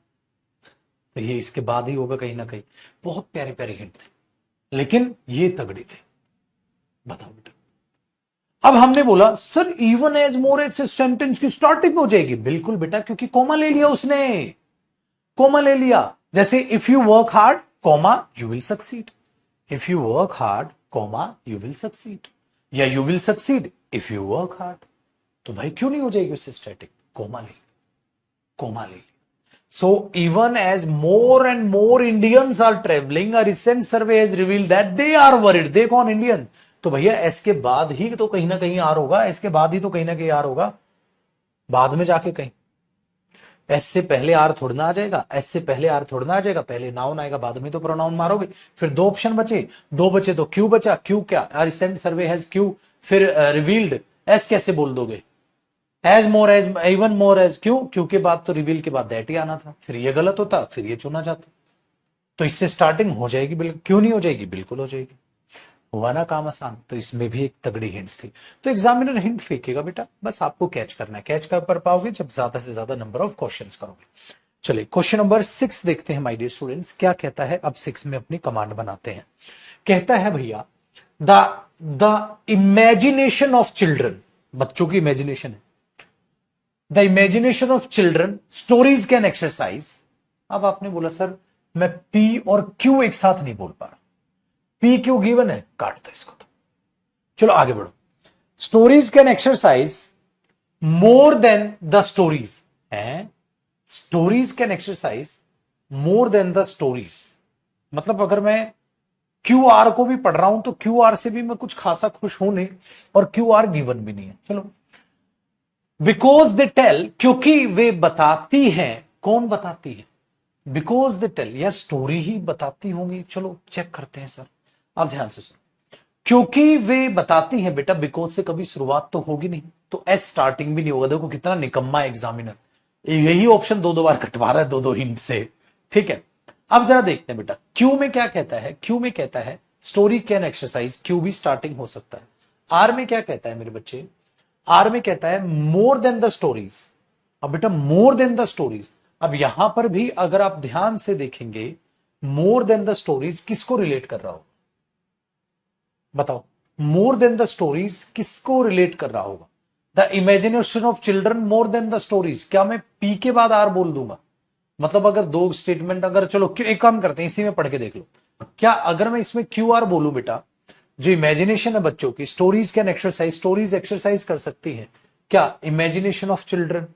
Speaker 1: तो ये इसके बाद ही होगा कहीं ना कहीं। बहुत प्यारी प्यारी हिंट थी, लेकिन ये तगड़ी थी। बताओ बेटा, अब हमने बोला sir even as more as sentence की स्टार्टिंग हो जाएगी। बिल्कुल बेटा, क्योंकि कोमा ले लिया उसने, कोमा ले लिया। जैसे if you work hard comma you will succeed, if you work hard comma you will succeed, या you will succeed if you work hard. तो भाई क्यों नहीं हो जाएगी उससे स्टैटिक? कोमा ले, कोमा ले। So even as more and more Indians are traveling, a recent survey has revealed that they are worried। they कौन? इंडियन। तो भैया एस के बाद ही तो कहीं ना कहीं आर होगा, एस के बाद ही तो कहीं ना कहीं आर होगा, बाद में जाके कहीं। एस से पहले आर थोड़ना आ जाएगा, एस से पहले आर थोड़ना आ जाएगा, पहले नाउन आएगा बाद में तो प्रोनाउन मारोगे। फिर दो ऑप्शन बचे, दो बचे तो क्यू बचा, क्यू क्या? रिसेंट सर्वे हैज क्यू, फिर रिवील्ड, एस कैसे बोल दोगे? As more as, even more as, क्यों? क्यू के बाद तो रिवील के बाद दैट ही आना था, फिर ये गलत होता, फिर ये चुना जाता। तो इससे स्टार्टिंग हो जाएगी, बिल्कुल क्यों नहीं हो जाएगी? बिल्कुल हो जाएगी। हुआ ना काम आसान। तो इसमें भी एक तगड़ी हिंट थी। तो एग्जामिनर हिंट फेंकेगा बेटा, बस आपको कैच करना है। कैच कर पाओगे जब ज्यादा से ज्यादा नंबर ऑफ क्वेश्चंस करोगे। चलिए क्वेश्चन नंबर 6 देखते हैं माय डियर स्टूडेंट्स, क्या कहता है। अब 6 में अपनी कमांड बनाते हैं। कहता है भैया द इमेजिनेशन ऑफ चिल्ड्रन, बच्चों की इमेजिनेशन है, the imagination of children stories can exercise. अब आपने बोला सर मैं पी और क्यू एक साथ नहीं बोल पा रहा, पी क्यू गिवन है, काट दो इसको। तो चलो आगे बढ़ो। Stories can exercise more than the stories है, stories can exercise more than the stories. मतलब अगर मैं क्यू आर को भी पढ़ रहा हूं तो क्यू आर से भी मैं कुछ खासा खुश हूं नहीं, और क्यू आर गिवन भी नहीं है। चलो बिकॉज दे टेल, क्योंकि वे बताती हैं। कौन बताती है? बिकॉज दे टेल, यार स्टोरी ही बताती होंगी। चलो चेक करते हैं सर, अब ध्यान से सुनो। क्योंकि वे बताती हैं बेटा, बिकॉज से कभी शुरुआत तो होगी नहीं, तो एस स्टार्टिंग भी नहीं होगा। देखो कितना निकम्मा एग्जामिनर, यही ऑप्शन दो दो बार कटवा रहा है, दो दो हिंट से। ठीक है, अब जरा देखते हैं बेटा क्यू में क्या कहता है। क्यू में कहता है स्टोरी कैन एक्सरसाइज, क्यू भी स्टार्टिंग हो सकता है। आर में क्या कहता है मेरे बच्चे? आर में कहता है मोर देन द स्टोरीज। अब बेटा मोर देन द स्टोरीज, अब यहां पर भी अगर आप ध्यान से देखेंगे, मोर देन द स्टोरीज किसको रिलेट कर रहा हो? बताओ, मोर देन द स्टोरीज किसको रिलेट कर रहा होगा? The imagination of children more than the stories. क्या मैं पी के बाद आर बोल दूंगा? मतलब अगर दो स्टेटमेंट, अगर चलो एक काम करते हैं, इसी में पढ़ के देख लो। क्या अगर मैं इसमें क्यू आर बोलूं बेटा, जो इमेजिनेशन है बच्चों की, stories can exercise, stories exercise कर सकती है क्या इमेजिनेशन ऑफ चिल्ड्रन।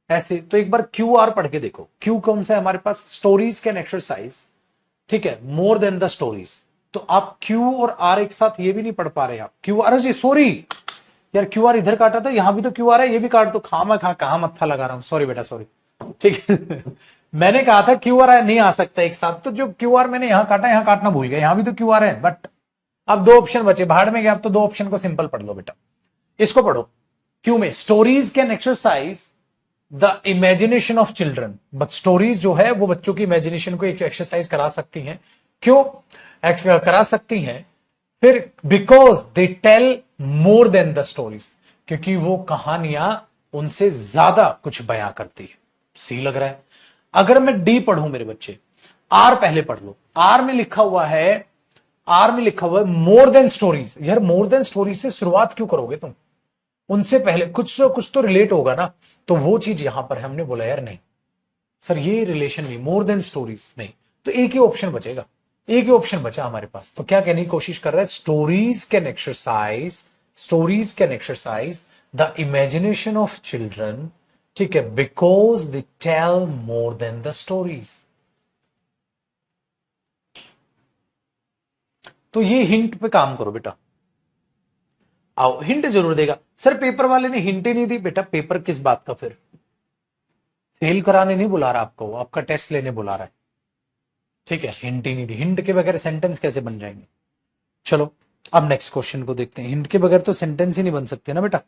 Speaker 1: ऐसे तो एक बार क्यू आर पढ़ के देखो, क्यू कौन सा है हमारे पास, स्टोरीज कैन एक्सरसाइज, ठीक है, मोर देन द स्टोरीज। तो आप क्यू और आर एक साथ ये भी नहीं पढ़ पा रहे आप, क्यू आर जी सॉरी यार, क्यू आर इधर काटा था, यहां भी तो क्यू आर है, ये भी काट दो, खामा खा कहां मत्था लगा रहा हूं, सॉरी बेटा सॉरी, ठीक है। मैंने कहा था क्यू आर नहीं आ सकता एक साथ, तो जो क्यू आर मैंने यहां काटा, यहां काटना भूल गया, यहां भी तो क्यू आर है, बट अब दो ऑप्शन बचे, भाड़ में गया, अब तो दो ऑप्शन को सिंपल पढ़ लो बेटा। इसको पढ़ो, क्यू में stories can exercise the imagination of children, but stories जो है वो बच्चों की इमेजिनेशन को एक एक्सरसाइज करा सकती हैं। क्यों करा सकती हैं? फिर because they tell more than the stories, क्योंकि वो कहानियां उनसे ज्यादा कुछ बयां करती है। सी लग रहा है। अगर मैं डी पढ़ूं मेरे बच्चे, आर पहले पढ़ लो, आर में लिखा हुआ है, आर में लिखा हुआ है मोर देन स्टोरीज। यार मोर देन स्टोरीज से शुरुआत क्यों करोगे तुम, उनसे पहले कुछ तो रिलेट होगा ना, तो वो चीज यहां पर हमने बोला यार नहीं सर, ये रिलेशन नहीं, मोर देन स्टोरीज नहीं, तो एक ही ऑप्शन बचेगा, एक ही ऑप्शन बचा हमारे पास। तो क्या कहने की कोशिश कर रहा है, stories can exercise, stories can exercise the imagination of children, ठीक है, because they tell more than the stories. तो ये हिंट पे काम करो बेटा, आओ हिंट जरूर देगा सर, पेपर वाले ने हिंट ही नहीं दी बेटा, पेपर किस बात का, फिर फेल कराने नहीं बुला रहा आपको, आपका टेस्ट लेने बुला रहा है, ठीक है, हिंट ही नहीं दी, हिंट के बगैर सेंटेंस कैसे बन जाएंगे। चलो अब नेक्स्ट क्वेश्चन को देखते हैं, हिंट के बगैर तो सेंटेंस ही नहीं बन सकते ना बेटा।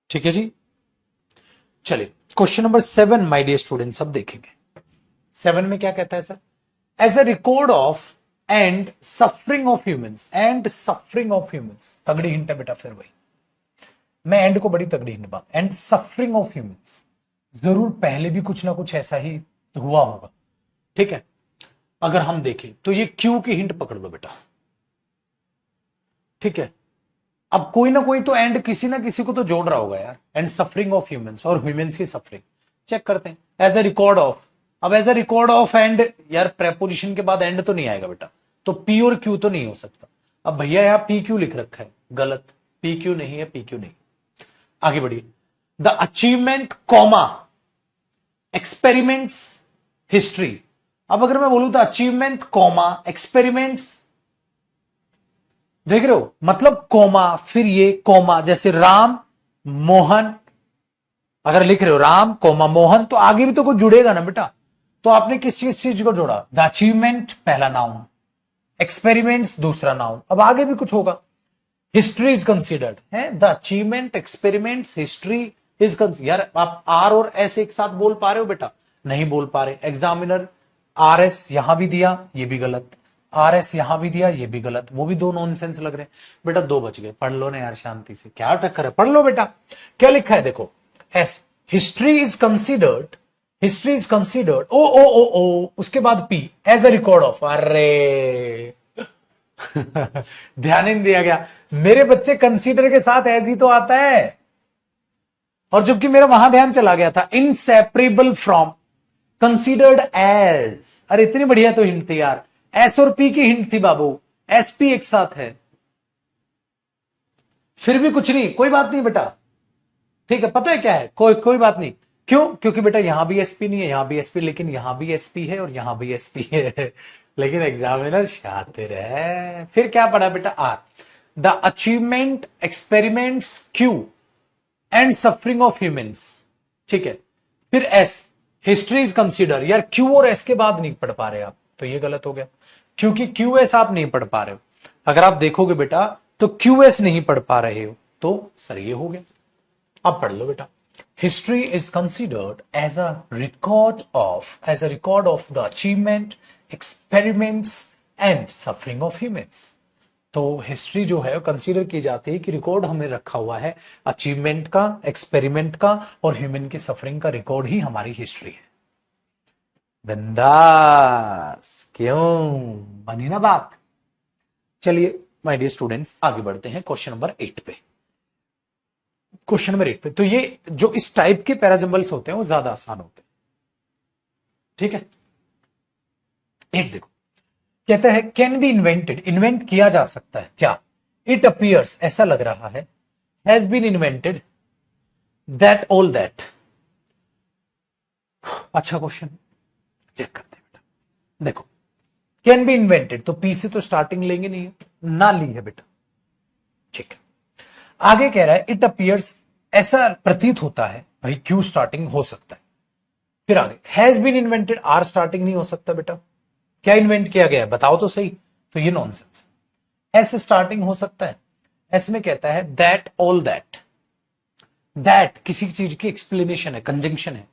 Speaker 1: ठीक है जी, चलिए question number 7 my dear students, अब देखेंगे 7 में क्या कहता है sir, as a record of and suffering of humans, and suffering of humans, तगड़ी हिंट है बेटा, फिर वही मैं एंड को बड़ी तगड़ी हिंट बात, एंड सफरिंग ऑफ ह्यूमंस, जरूर पहले भी कुछ ना कुछ ऐसा ही हुआ होगा, ठीक है। अगर हम देखें तो ये क्यू की हिंट पकड़ लो बेटा, ठीक है। अब कोई ना कोई तो एंड किसी ना किसी को तो जोड़ रहा होगा यार, एंड सफरिंग ऑफ ह्यूमंस और ह्यूमंस की सफरिंग, चेक करते हैं, एज अ रिकॉर्ड ऑफ, अब as a record of and, यार प्रेपोजिशन के बाद एंड तो नहीं आएगा बेटा, तो पी और क्यू तो नहीं हो सकता। अब भैया यहां पी क्यू लिख रखा है, गलत, पी क्यू नहीं है, पी क्यू नहीं। आगे बढ़िए, the achievement comma experiments history. अब अगर मैं बोलूं द अचीवमेंट कॉमा एक्सपेरिमेंट्स, देख रहे हो, मतलब कॉमा, फिर ये कॉमा, जैसे राम मोहन, अगर लिख रहे हो राम कॉमा मोहन, तो आगे भी तो कुछ जुड़ेगा ना बेटा, तो आपने किस चीज को जोड़ा, द अचीवमेंट पहला नाउन, एक्सपेरिमेंट्स दूसरा नाउन, अब आगे भी कुछ होगा। हिस्ट्री इज कंसिडर्ड है, the achievement experiments history is considered. यार आप आर और एस एक साथ बोल पा रहे हो बेटा, नहीं बोल पा रहे। एग्जामिनर आर एस यहां भी दिया, ये भी गलत, आर एस यहां भी दिया, ये भी गलत, वो भी दो नॉनसेंस लग रहे हैं बेटा। दो बच गए, पढ़ लो ना यार शांति से, क्या टक्कर है, पढ़ लो बेटा। क्या लिखा है देखो, as history is considered, history is considered, O O O O, उसके बाद P as a record of, अरे ध्यान ही नहीं दिया गया मेरे बच्चे, कंसीडर के साथ एज ही तो आता है, और जबकि मेरा वहां ध्यान चला गया था, इनसेपरेबल फ्रॉम, कंसीडर्ड एज, अरे इतनी बढ़िया तो हिंट थी यार, एस और पी की हिंट थी बाबू, एस पी एक साथ है, फिर भी कुछ नहीं, कोई बात नहीं बेटा, ठीक है, पता है क्या है, कोई बात नहीं। क्यों? क्योंकि बेटा यहां भी एसपी नहीं है, यहां भी एसपी, लेकिन यहां भी एसपी है और यहां भी एसपी है लेकिन एग्जामिनर शातिर है। फिर क्या पढ़ा बेटा, R, the achievement experiments Q and suffering of humans, ठीक है। फिर एस, हिस्ट्री इज कंसिडर, यार क्यू और एस के बाद नहीं पढ़ पा रहे आप, तो ये गलत हो गया, क्योंकि क्यू एस आप नहीं पढ़ पा रहे हो। अगर आप देखोगे बेटा तो क्यू एस नहीं पढ़ पा रहे हो, तो सर ये हो गया। अब पढ़ लो बेटा, history is considered as a record of the achievement experiments and suffering of humans. तो हिस्ट्री जो है कंसीडर की जाती है कि रिकॉर्ड हमें रखा हुआ है अचीवमेंट का, एक्सपेरिमेंट का और ह्यूमन की सफरिंग का रिकॉर्ड ही हमारी हिस्ट्री है। बिंदास, क्यों बनी ना बात। चलिए माय डियर स्टूडेंट्स, आगे बढ़ते हैं क्वेश्चन नंबर 8 पे। क्वेश्चन नंबर 8 पे तो ये जो इस टाइप के पैराजम्बल्स होते हैं वो ज्यादा आसान होते हैं। ठीक है, 8 देखो, कहता है कैन बी इन्वेंटेड, इन्वेंट किया जा सकता है क्या। इट अपीयर्स, ऐसा लग रहा है, has been invented, that all that. अच्छा क्वेश्चन, चेक करते हैं बेटा। देखो, कैन बी इन्वेंटेड तो पी से तो स्टार्टिंग लेंगे नहीं है, ना ली है बेटा। ठीक है, आगे कह रहा है इट अपीयर्स, ऐसा प्रतीत होता है, भाई क्यू स्टार्टिंग हो सकता है। फिर आगे has been invented, R starting नहीं हो सकता बेटा। क्या इन्वेंट किया गया है बताओ तो सही। तो ये नॉनसेंस। एस स्टार्टिंग हो सकता है, एस में कहता है दैट ऑल दैट। दैट किसी चीज की एक्सप्लेनेशन है, कंजंक्शन है,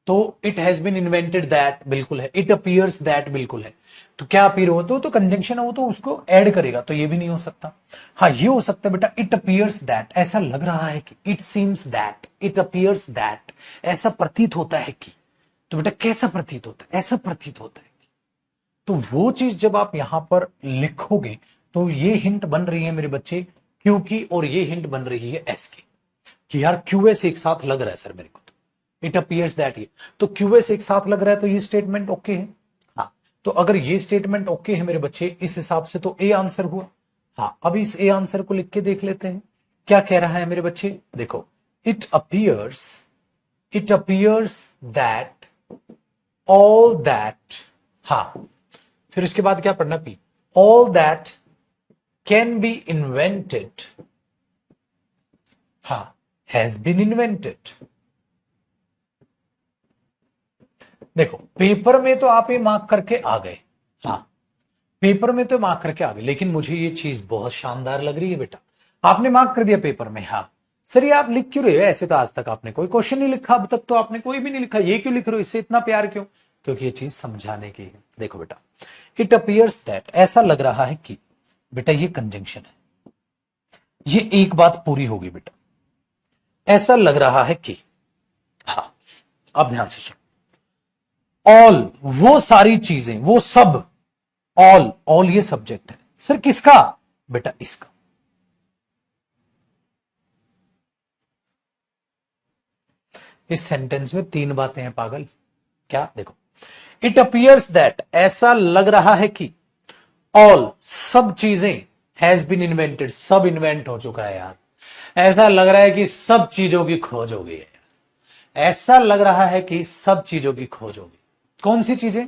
Speaker 1: तो it has been invented that बिल्कुल है, इट अपीयर्स दैट बिल्कुल है। तो क्या अपीयर हो तो कंजंक्शन है, वो तो उसको ऐड करेगा, तो ये भी नहीं हो सकता। हाँ ये हो सकता है बेटा, इट अपीयर्स दैट, ऐसा लग रहा है कि, it seems that, it appears that, ऐसा प्रतीत होता है कि। तो बेटा कैसा प्रतीत होता है, ऐसा प्रतीत होता है कि। तो वो चीज जब आप यहां पर लिखोगे तो ये हिंट बन रही है मेरे बच्चे क्यू की, और ये हिंट बन रही है एस की, कि यार क्यूएस एक साथ लग रहा है सर मेरे को। तो इट अपीयर्स दैट, ये तो क्यूएस एक साथ लग रहा है, तो ये स्टेटमेंट ओके है। हाँ, तो अगर ये स्टेटमेंट ओके है मेरे बच्चे, इस हिसाब से तो ए आंसर हुआ। हाँ, अब इस ए आंसर को लिख के देख लेते हैं क्या कह रहा है मेरे बच्चे। देखो, it appears, it appears that all that, हाँ फिर उसके बाद क्या पढ़ना, P, all that can be invented, हाँ हैज बीन इन्वेंटेड। देखो पेपर में तो आप ये मार्क करके आ गए, हाँ पेपर में तो मार्क करके आ गए, लेकिन मुझे ये चीज बहुत शानदार लग रही है बेटा। आपने मार्क कर दिया पेपर में, हाँ सर ये आप लिख क्यों रहे हो, ऐसे तो आज तक आपने कोई क्वेश्चन नहीं लिखा, अब तक तो आपने कोई भी नहीं लिखा, ये क्यों लिख रहे हो, इससे इतना प्यार क्यों। क्योंकि ये चीज समझाने की है। देखो बेटा, इट अपीयर्स दैट, ऐसा लग रहा है कि, बेटा ये कंजंक्शन है, ये एक बात पूरी होगी बेटा, ऐसा लग रहा है कि, हाँ अब ध्यान से सुनो, ऑल वो सारी चीजें, वो सब, ऑल, ऑल ये सब्जेक्ट है सर किसका, बेटा इसका। इस सेंटेंस में तीन बातें हैं पागल। क्या, देखो, इट अपीयर्स दैट, ऐसा लग रहा है कि, ऑल सब चीजें, हैज बीन इन्वेंटेड, सब इन्वेंट हो चुका है यार। ऐसा लग रहा है कि सब चीजों की खोज हो गई है, ऐसा लग रहा है कि सब चीजों की खोज होगी। कौन सी चीजें,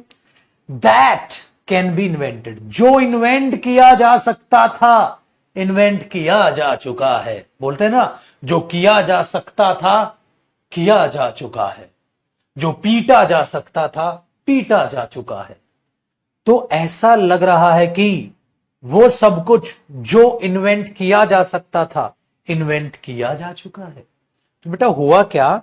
Speaker 1: दैट कैन बी इन्वेंटेड, जो इन्वेंट किया जा सकता था, इन्वेंट किया जा चुका है। बोलते हैं ना, जो किया जा सकता था किया जा चुका है, जो पीटा जा सकता था पीटा जा चुका है। तो ऐसा लग रहा है कि वो सब कुछ जो इन्वेंट किया जा सकता था, इन्वेंट किया जा चुका है। तो बेटा हुआ क्या,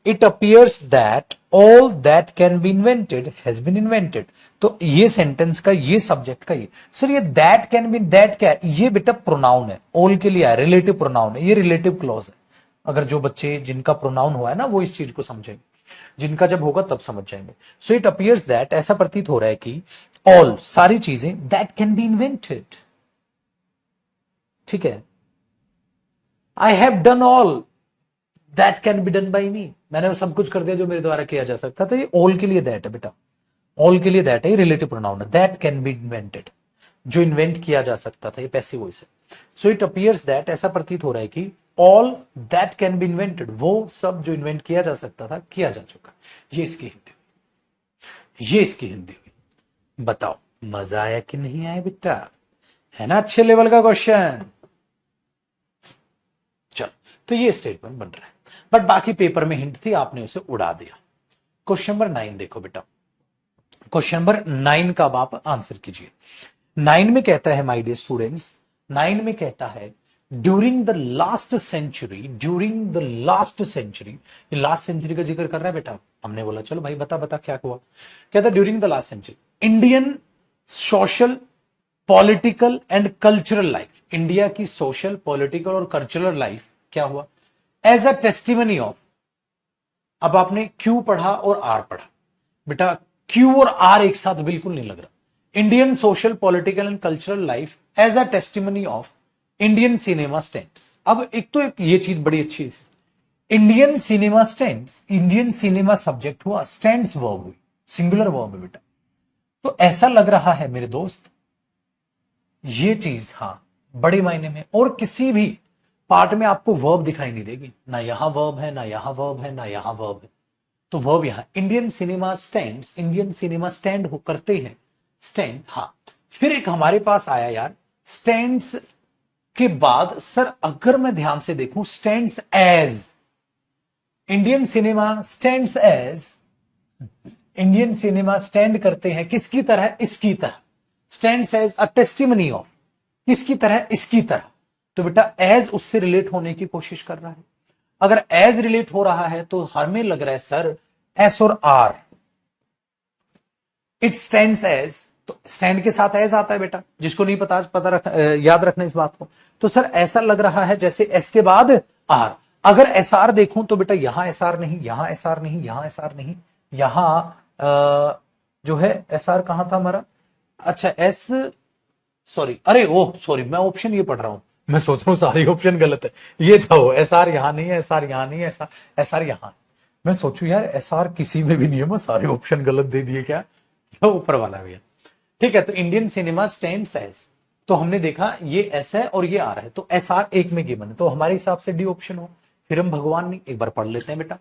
Speaker 1: it appears that all that can be invented has been invented. तो ये सेंटेंस का, ये सब्जेक्ट का, ये सर ये दैट कैन बी, दैट क्या है, ये बेटा प्रोनाउन है, ऑल के लिए है, रिलेटिव प्रोनाउन है, ये रिलेटिव क्लॉज है। अगर जो बच्चे जिनका प्रोनाउन हुआ है ना वो इस चीज को समझेंगे, जिनका जब होगा तब समझ जाएंगे। सो इट अपीयर्स दैट, ऐसा प्रतीत हो रहा है कि, ऑल सारी चीजें, दैट कैन बी इन्वेंटेड, ठीक है, I have done all that can be done by me, मैंने वो सब कुछ कर दिया जो मेरे द्वारा किया जा सकता था। ये ऑल के लिए दैट है बेटा, ऑल के लिए दैट है, रिलेटिव प्रोनाउन है, दैट कैन बी इन्वेंटेड, जो इन्वेंट किया जा सकता था, ये पैसिव वॉइस है। सो इट अपीयर्स दैट, ऐसा प्रतीत हो रहा है कि, all that can be invented, वो सब जो इन्वेंट किया जा सकता था किया जा चुका। ये इसकी हिंदी हुई, ये इसकी हिंदी हुई। बताओ मजा आया कि नहीं आया बेटा, है ना अच्छे लेवल का क्वेश्चन। चलो, तो ये स्टेटमेंट बन रहा है, बट बाकी पेपर में हिंट थी, आपने उसे उड़ा दिया। क्वेश्चन नंबर 9 देखो बेटा, क्वेश्चन नंबर 9 का आप आंसर कीजिए। 9 में कहता है माय डियर स्टूडेंट्स, 9 में कहता है during the last century, during the last century, ये लास्ट सेंचुरी का जिक्र कर रहा है बेटा। हमने बोला चलो भाई बता बता क्या हुआ। कहता during the last century Indian social political and cultural life, India की सोशल, पॉलिटिकल और कल्चरल लाइफ क्या हुआ, एज अ टेस्टिमनी ऑफ। अब आपने क्यू पढ़ा और आर पढ़ा, बेटा क्यू और आर एक साथ बिल्कुल नहीं लग रहा। Indian social, political and cultural life as a testimony of Indian cinema stands. अब एक ये चीज बड़ी अच्छी है, Indian cinema stands, Indian cinema subject हुआ, स्टैंड्स वर्ब हुई, सिंगुलर वर्ब है बेटा। तो ऐसा लग रहा है मेरे दोस्त ये चीज, हां, बड़े मायने में। और किसी भी पार्ट में आपको वर्ब दिखाई नहीं देगी, ना यहां वर्ब है, ना यहां वर्ब है, ना यहां वर्ब है। तो वर्ब यहां Indian cinema stand, Indian cinema stand हो करते हैं, स्टैंड। हां, फिर एक हमारे पास आया यार स्टैंड्स के बाद, सर अगर मैं ध्यान से देखूं, stands as, Indian cinema stands as, Indian cinema stand करते हैं किसकी तरह, इसकी तरह, stands as a testimony of, किसकी तरह, इसकी तरह। तो बेटा एज उससे रिलेट होने की कोशिश कर रहा है। अगर एज रिलेट हो रहा है तो हमें लग रहा है सर एस और आर, इट स्टैंड्स एज, तो स्टैंड के साथ एज आता है बेटा, जिसको नहीं याद रखना इस बात को। तो सर ऐसा लग रहा है जैसे एस के बाद आर। अगर एस आर देखूं तो बेटा यहां एस आर नहीं, यहां एस आर नहीं, यहां एस आर नहीं, यहां जो है एस आर कहां था हमारा, अच्छा एस, सॉरी, अरे ओ सॉरी, मैं ऑप्शन ये पढ़ रहा हूं, मैं सोच रहा हूं सारे ऑप्शन गलत है। ये था वो, एस आर यहां नहीं है, एस आर यहां नहीं है, एस आर यहां। मैं सोचू यार एस आर किसी में भी नहीं है, मैं सारे ऑप्शन गलत दे दिए क्या, तो ऊपर वाला भैया। ठीक है, तो इंडियन सिनेमा स्टैंड्स एज, तो हमने देखा ये एस है और ये आर है, तो एस आर एक में गिवन है, तो हमारे हिसाब से डी ऑप्शन हो। फिर हम भगवान नहीं, एक बार पढ़ लेते हैं बेटा।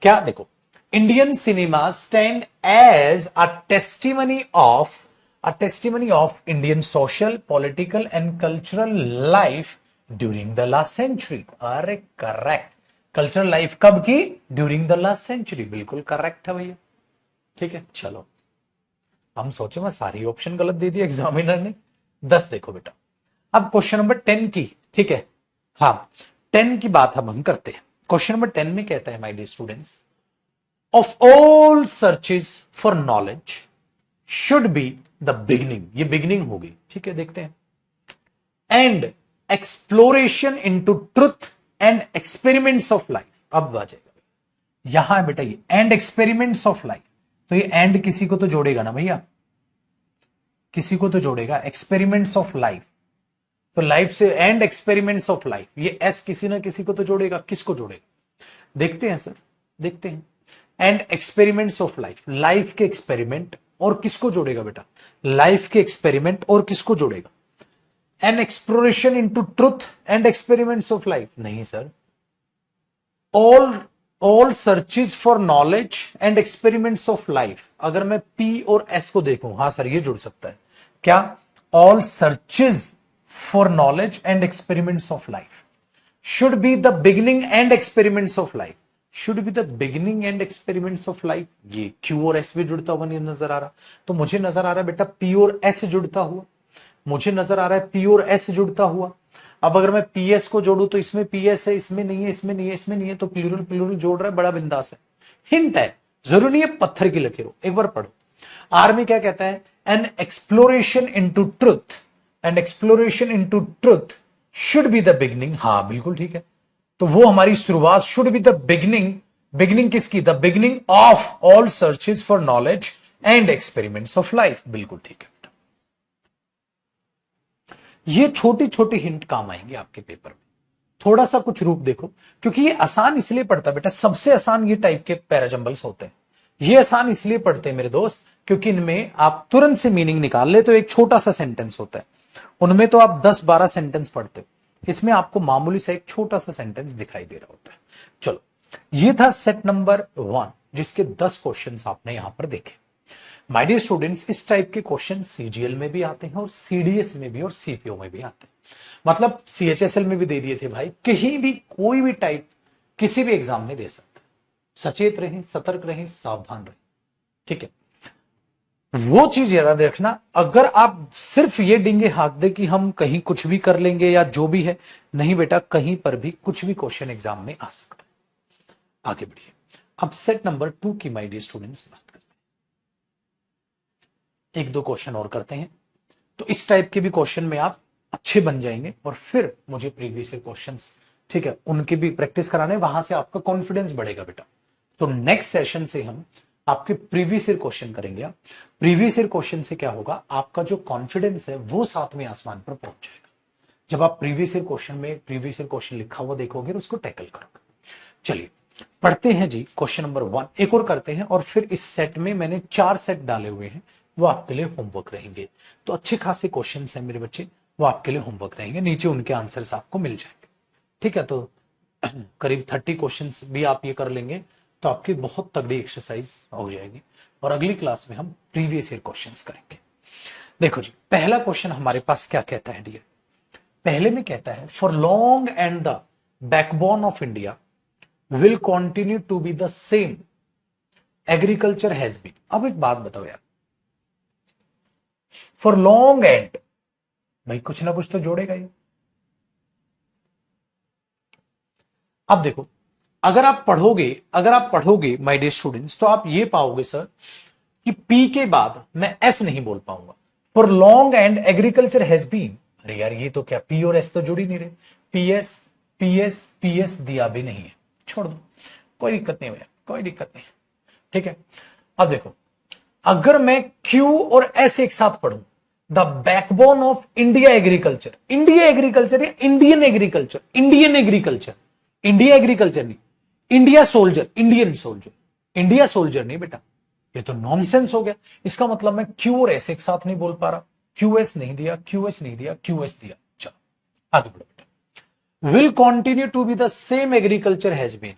Speaker 1: क्या देखो, Indian cinema stand as a testimony of, a testimony of Indian social, political and cultural life during the last century। अरे करेक्ट, कल्चरल लाइफ कब की, ड्यूरिंग द लास्ट सेंचुरी, बिल्कुल करेक्ट है भैया। ठीक है, चलो हम सोचे मैं सारी ऑप्शन गलत दे दिया एग्जामिनर ने। 10 देखो बेटा, अब क्वेश्चन नंबर 10 की, ठीक है, हाँ 10 की बात हम करते हैं। क्वेश्चन नंबर 10 में कहता है my dear students, of all searches for knowledge should be the beginning, ये बिगनिंग होगी, ठीक है, देखते हैं। And exploration into truth and experiments of life. अब आ जाएगा यहां बेटा ये एंड एक्सपेरिमेंट्स ऑफ लाइफ, तो ये एंड किसी को तो जोड़ेगा ना भैया, किसी को तो जोड़ेगा, एक्सपेरिमेंट्स ऑफ लाइफ, तो लाइफ से एंड एक्सपेरिमेंट्स ऑफ लाइफ, ये एस किसी ना किसी को तो जोड़ेगा, किसको जोड़ेगा देखते हैं सर, देखते हैं। And experiments of life, life के एक्सपेरिमेंट और किसको जोड़ेगा बेटा, लाइफ के एक्सपेरिमेंट और किसको जोड़ेगा, an exploration into truth and experiments of life, नहीं sir, all searches for knowledge and experiments of life. अगर मैं पी और एस को देखूं, हां सर ये जुड़ सकता है क्या, all searches for knowledge and experiments of life should be the beginning and experiments of life, should be the beginning and experiments of life. ये क्यू और एस भी जुड़ता हुआ नहीं नजर आ रहा, तो मुझे नजर आ रहा है बेटा पी और एस जुड़ता हुआ, मुझे नजर आ रहा है पी और एस जुड़ता हुआ। अब अगर मैं पी एस को जोड़ू तो इसमें पी एस है, इसमें नहीं है, इसमें नहीं है, इसमें नहीं है, तो प्लूरल प्लूरल जोड़ रहा है, बड़ा बिंदास है। हिंट है, जरूरी नहीं है पत्थर की लकीरों, एक बार पढ़ो। आर में क्या कहता है, an exploration into truth, and exploration into truth should be the beginning, हां बिल्कुल ठीक है, तो वो हमारी शुरुआत should be the beginning, beginning किसकी, the beginning of all searches for knowledge and experiments of life, बिल्कुल ठीक है। ये छोटी छोटी हिंट काम आएंगे आपके पेपर में, थोड़ा सा कुछ रूप देखो, क्योंकि ये आसान इसलिए पड़ता है बेटा, सबसे आसान ये टाइप के पैराजंबल्स होते हैं। ये आसान इसलिए पढ़ते हैं मेरे दोस्त क्योंकि इनमें आप तुरंत से मीनिंग निकाल ले, तो एक छोटा सा सेंटेंस होता है, उनमें तो आप 10-12 सेंटेंस पढ़ते हो, इसमें आपको मामूली सा एक छोटा सा सेंटेंस दिखाई दे रहा होता है। चलो, ये था सेट नंबर 1 जिसके 10 क्वेश्चंस आपने यहां पर देखे। माय डियर स्टूडेंट्स, इस टाइप के क्वेश्चन सीजीएल में भी आते हैं और सीडीएस में भी और सीपीओ में भी आते हैं, मतलब सीएचएसएल में भी दे दिए थे भाई, कहीं भी कोई भी टाइप किसी भी एग्जाम में दे सकते हैं। सचेत रहें, सतर्क रहें, सावधान रहें, ठीक है। वो चीज याद रखना, अगर आप सिर्फ ये डिंगे हाँक दे कि हम कहीं कुछ भी कर लेंगे या जो भी है, नहीं बेटा, कहीं पर भी कुछ भी क्वेश्चन एग्जाम में आ सकता है। आगे बढ़िए, अब सेट नंबर 2 की माय डियर स्टूडेंट्स बात करते हैं, एक दो क्वेश्चन और करते हैं। तो इस टाइप के भी क्वेश्चन में आप अच्छे बन जाएंगे और फिर मुझे प्रीवियस ईयर क्वेश्चंस, ठीक है, उनकी भी प्रैक्टिस कराने, वहां से आपका कॉन्फिडेंस बढ़ेगा बेटा। तो नेक्स्ट सेशन से हम आपके प्रीवियस ईयर क्वेश्चन करेंगे। प्रीवियस ईयर क्वेश्चन से क्या होगा, आपका जो कॉन्फिडेंस है वो सातवें आसमान पर पहुंच जाएगा जब आप प्रीवियस ईयर क्वेश्चन में प्रीवियस ईयर क्वेश्चन लिखा हुआ देखोगे और उसको टैकल करोगे। चलिए पढ़ते हैं जी क्वेश्चन नंबर 1, एक और करते हैं, और फिर इस सेट में मैंने 4 सेट डाले हुए हैं, वो आपके लिए होमवर्क रहेंगे। तो अच्छे खासे क्वेश्चन हैं मेरे बच्चे, वो आपके लिए होमवर्क रहेंगे, नीचे उनके आंसर्स आपको मिल जाएंगे। ठीक है, तो करीब 30 क्वेश्चन भी आप ये कर लेंगे तो आपकी बहुत तगड़ी एक्सरसाइज हो जाएगी। और अगली क्लास में हम प्रीवियस ईयर क्वेश्चंस करेंगे। देखो जी, पहला क्वेश्चन हमारे पास क्या कहता है डियर, पहले में कहता है for long and the backbone of India will continue to be the same agriculture has been. अब एक बात बताओ यार, फॉर लॉन्ग एंड, भाई कुछ ना कुछ तो जोड़ेगा ये। अब देखो, अगर आप पढ़ोगे माय डियर स्टूडेंट्स, तो आप ये पाओगे सर कि पी के बाद मैं एस नहीं बोल पाऊंगा। For long and agriculture has been, अरे यार ये तो क्या, पी और एस तो जुड़ ही नहीं रहे। पीएस पीएस पीएस दिया भी नहीं है, छोड़ दो, कोई दिक्कत नहीं भैया, कोई दिक्कत नहीं। ठीक है, अब देखो, अगर मैं क्यू और एस एक साथ पढ़ूं, the backbone of India agriculture, India agriculture या Indian agriculture, Indian agriculture, India agriculture नहीं, India soldier, Indian soldier, India soldier नहीं बेटा, ये तो नॉनसेंस हो गया। इसका मतलब मैं क्यू और एस एक साथ नहीं बोल पा रहा, क्यू एस नहीं दिया, क्यू एस नहीं दिया, क्यू एस दिया। चलो आगे बढ़ो बेटा। Will continue to be the same agriculture has been,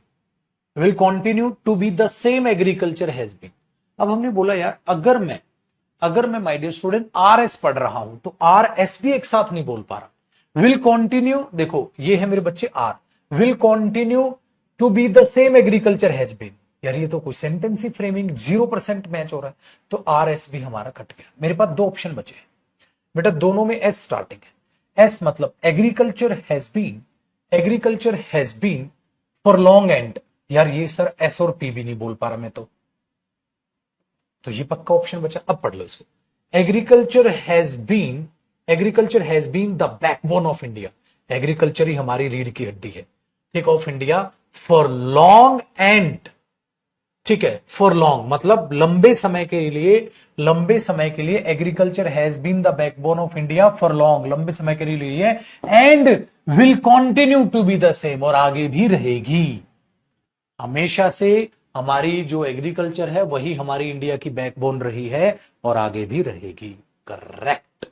Speaker 1: will continue to be the same agriculture has been. अब हमने बोला यार, अगर मैं my dear student R S पढ़ रहा हूं तो आर एस भी एक साथ नहीं बोल पा रहा। विल कंटिन्यू, देखो ये है मेरे बच्चे R, will continue to be the same agriculture has been, यार ये तो कोई सेंटेंस ही फ्रेमिंग 0% मैच हो रहा है, तो आर एस भी हमारा कट गया। मेरे पास 2 ऑप्शन बचे हैं बेटा, दोनों में एस स्टार्टिंग है। एस मतलब agriculture has been, agriculture has been for long and, यार ये सर एस और पी भी नहीं बोल पा रहा मैं, तो ये पक्का ऑप्शन बचा। अब पढ़ लो इसको, agriculture has been the backbone of India, agriculture ही हमारी रीढ़ की हड्डी है, ठीक, of India for long and, ठीक है, फॉर लॉन्ग मतलब लंबे समय के लिए agriculture has been the backbone of India for long, लंबे समय के लिए, and will continue to be the same, और आगे भी रहेगी। हमेशा से हमारी जो एग्रीकल्चर है वही हमारी इंडिया की बैकबोन रही है और आगे भी रहेगी। Correct,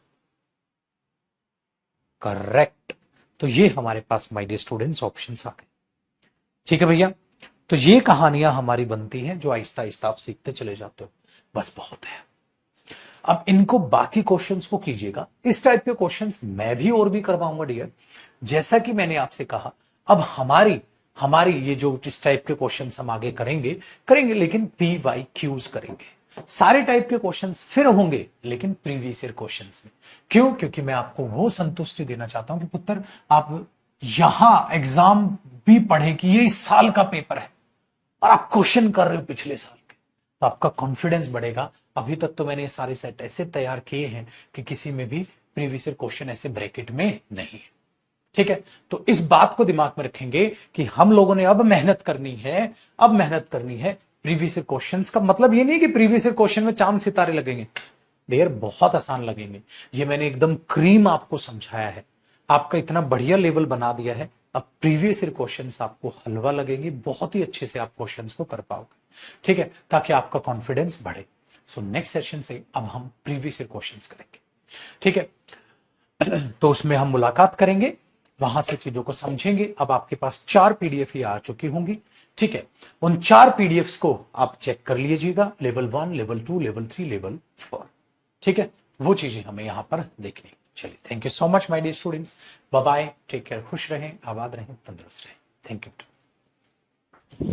Speaker 1: correct. तो ये हमारे पास माय डियर स्टूडेंट्स ऑप्शंस आ गए। ठीक है भैया, तो ये कहानियां हमारी बनती हैं जो आहिस्ता आहिस्ता आप सीखते चले जाते हो, बस बहुत है। अब इनको बाकी क्वेश्चंस को कीजिएगा, इस टाइप के क्वेश्चंस मैं भी और भी करवाऊंगा डियर, जैसा कि मैंने आपसे कहा। अब हमारी ये जो इस टाइप के क्वेश्चंस हम आगे करेंगे लेकिन पी वाई क्यूज करेंगे। सारे टाइप के क्वेश्चंस फिर होंगे लेकिन प्रीवियस ईयर क्वेश्चंस में। क्यों? क्योंकि मैं आपको वो संतुष्टि देना चाहता हूं कि पुत्र आप यहां एग्जाम भी पढ़े कि ये इस साल का पेपर है और आप क्वेश्चन कर रहे हो पिछले साल के, तो आपका कॉन्फिडेंस बढ़ेगा। अभी तक तो मैंने सारे सेट ऐसे तैयार किए हैं कि किसी में भी प्रीवियस ईयर क्वेश्चन ऐसे ब्रैकेट में नहीं है। ठीक है, तो इस बात को दिमाग में रखेंगे कि हम लोगों ने अब मेहनत करनी है प्रीवियस ईयर क्वेश्चंस का मतलब ये नहीं कि प्रीवियस ईयर क्वेश्चन में चांद सितारे लगेंगे, देर बहुत आसान लगेंगे। ये मैंने एकदम क्रीम आपको समझाया है, आपका इतना बढ़िया लेवल बना दिया है। अब प्रीवियस ईयर क्वेश्चंस आपको हलवा लगेंगे, बहुत ही अच्छे से आप क्वेश्चंस को कर पाओगे। ठीक है, ताकि आपका कॉन्फिडेंस बढ़े। सो नेक्स्ट सेशन से अब हम प्रीवियस ईयर क्वेश्चंस करेंगे। ठीक है, तो उसमें हम मुलाकात करेंगे, वहां से चीजों को समझेंगे। अब आपके पास 4 पीडीएफ ही आ चुकी होंगी। ठीक है, उन 4 पीडीएफ्स को आप चेक कर लीजिएगा, लेवल 1, लेवल 2, लेवल 3, लेवल 4। ठीक है, वो चीजें हमें यहां पर देखनी। चलिए, thank you so much my dear students, bye bye, take care, खुश रहें, आबाद रहें, तंदुरुस्त रहें। Thank you.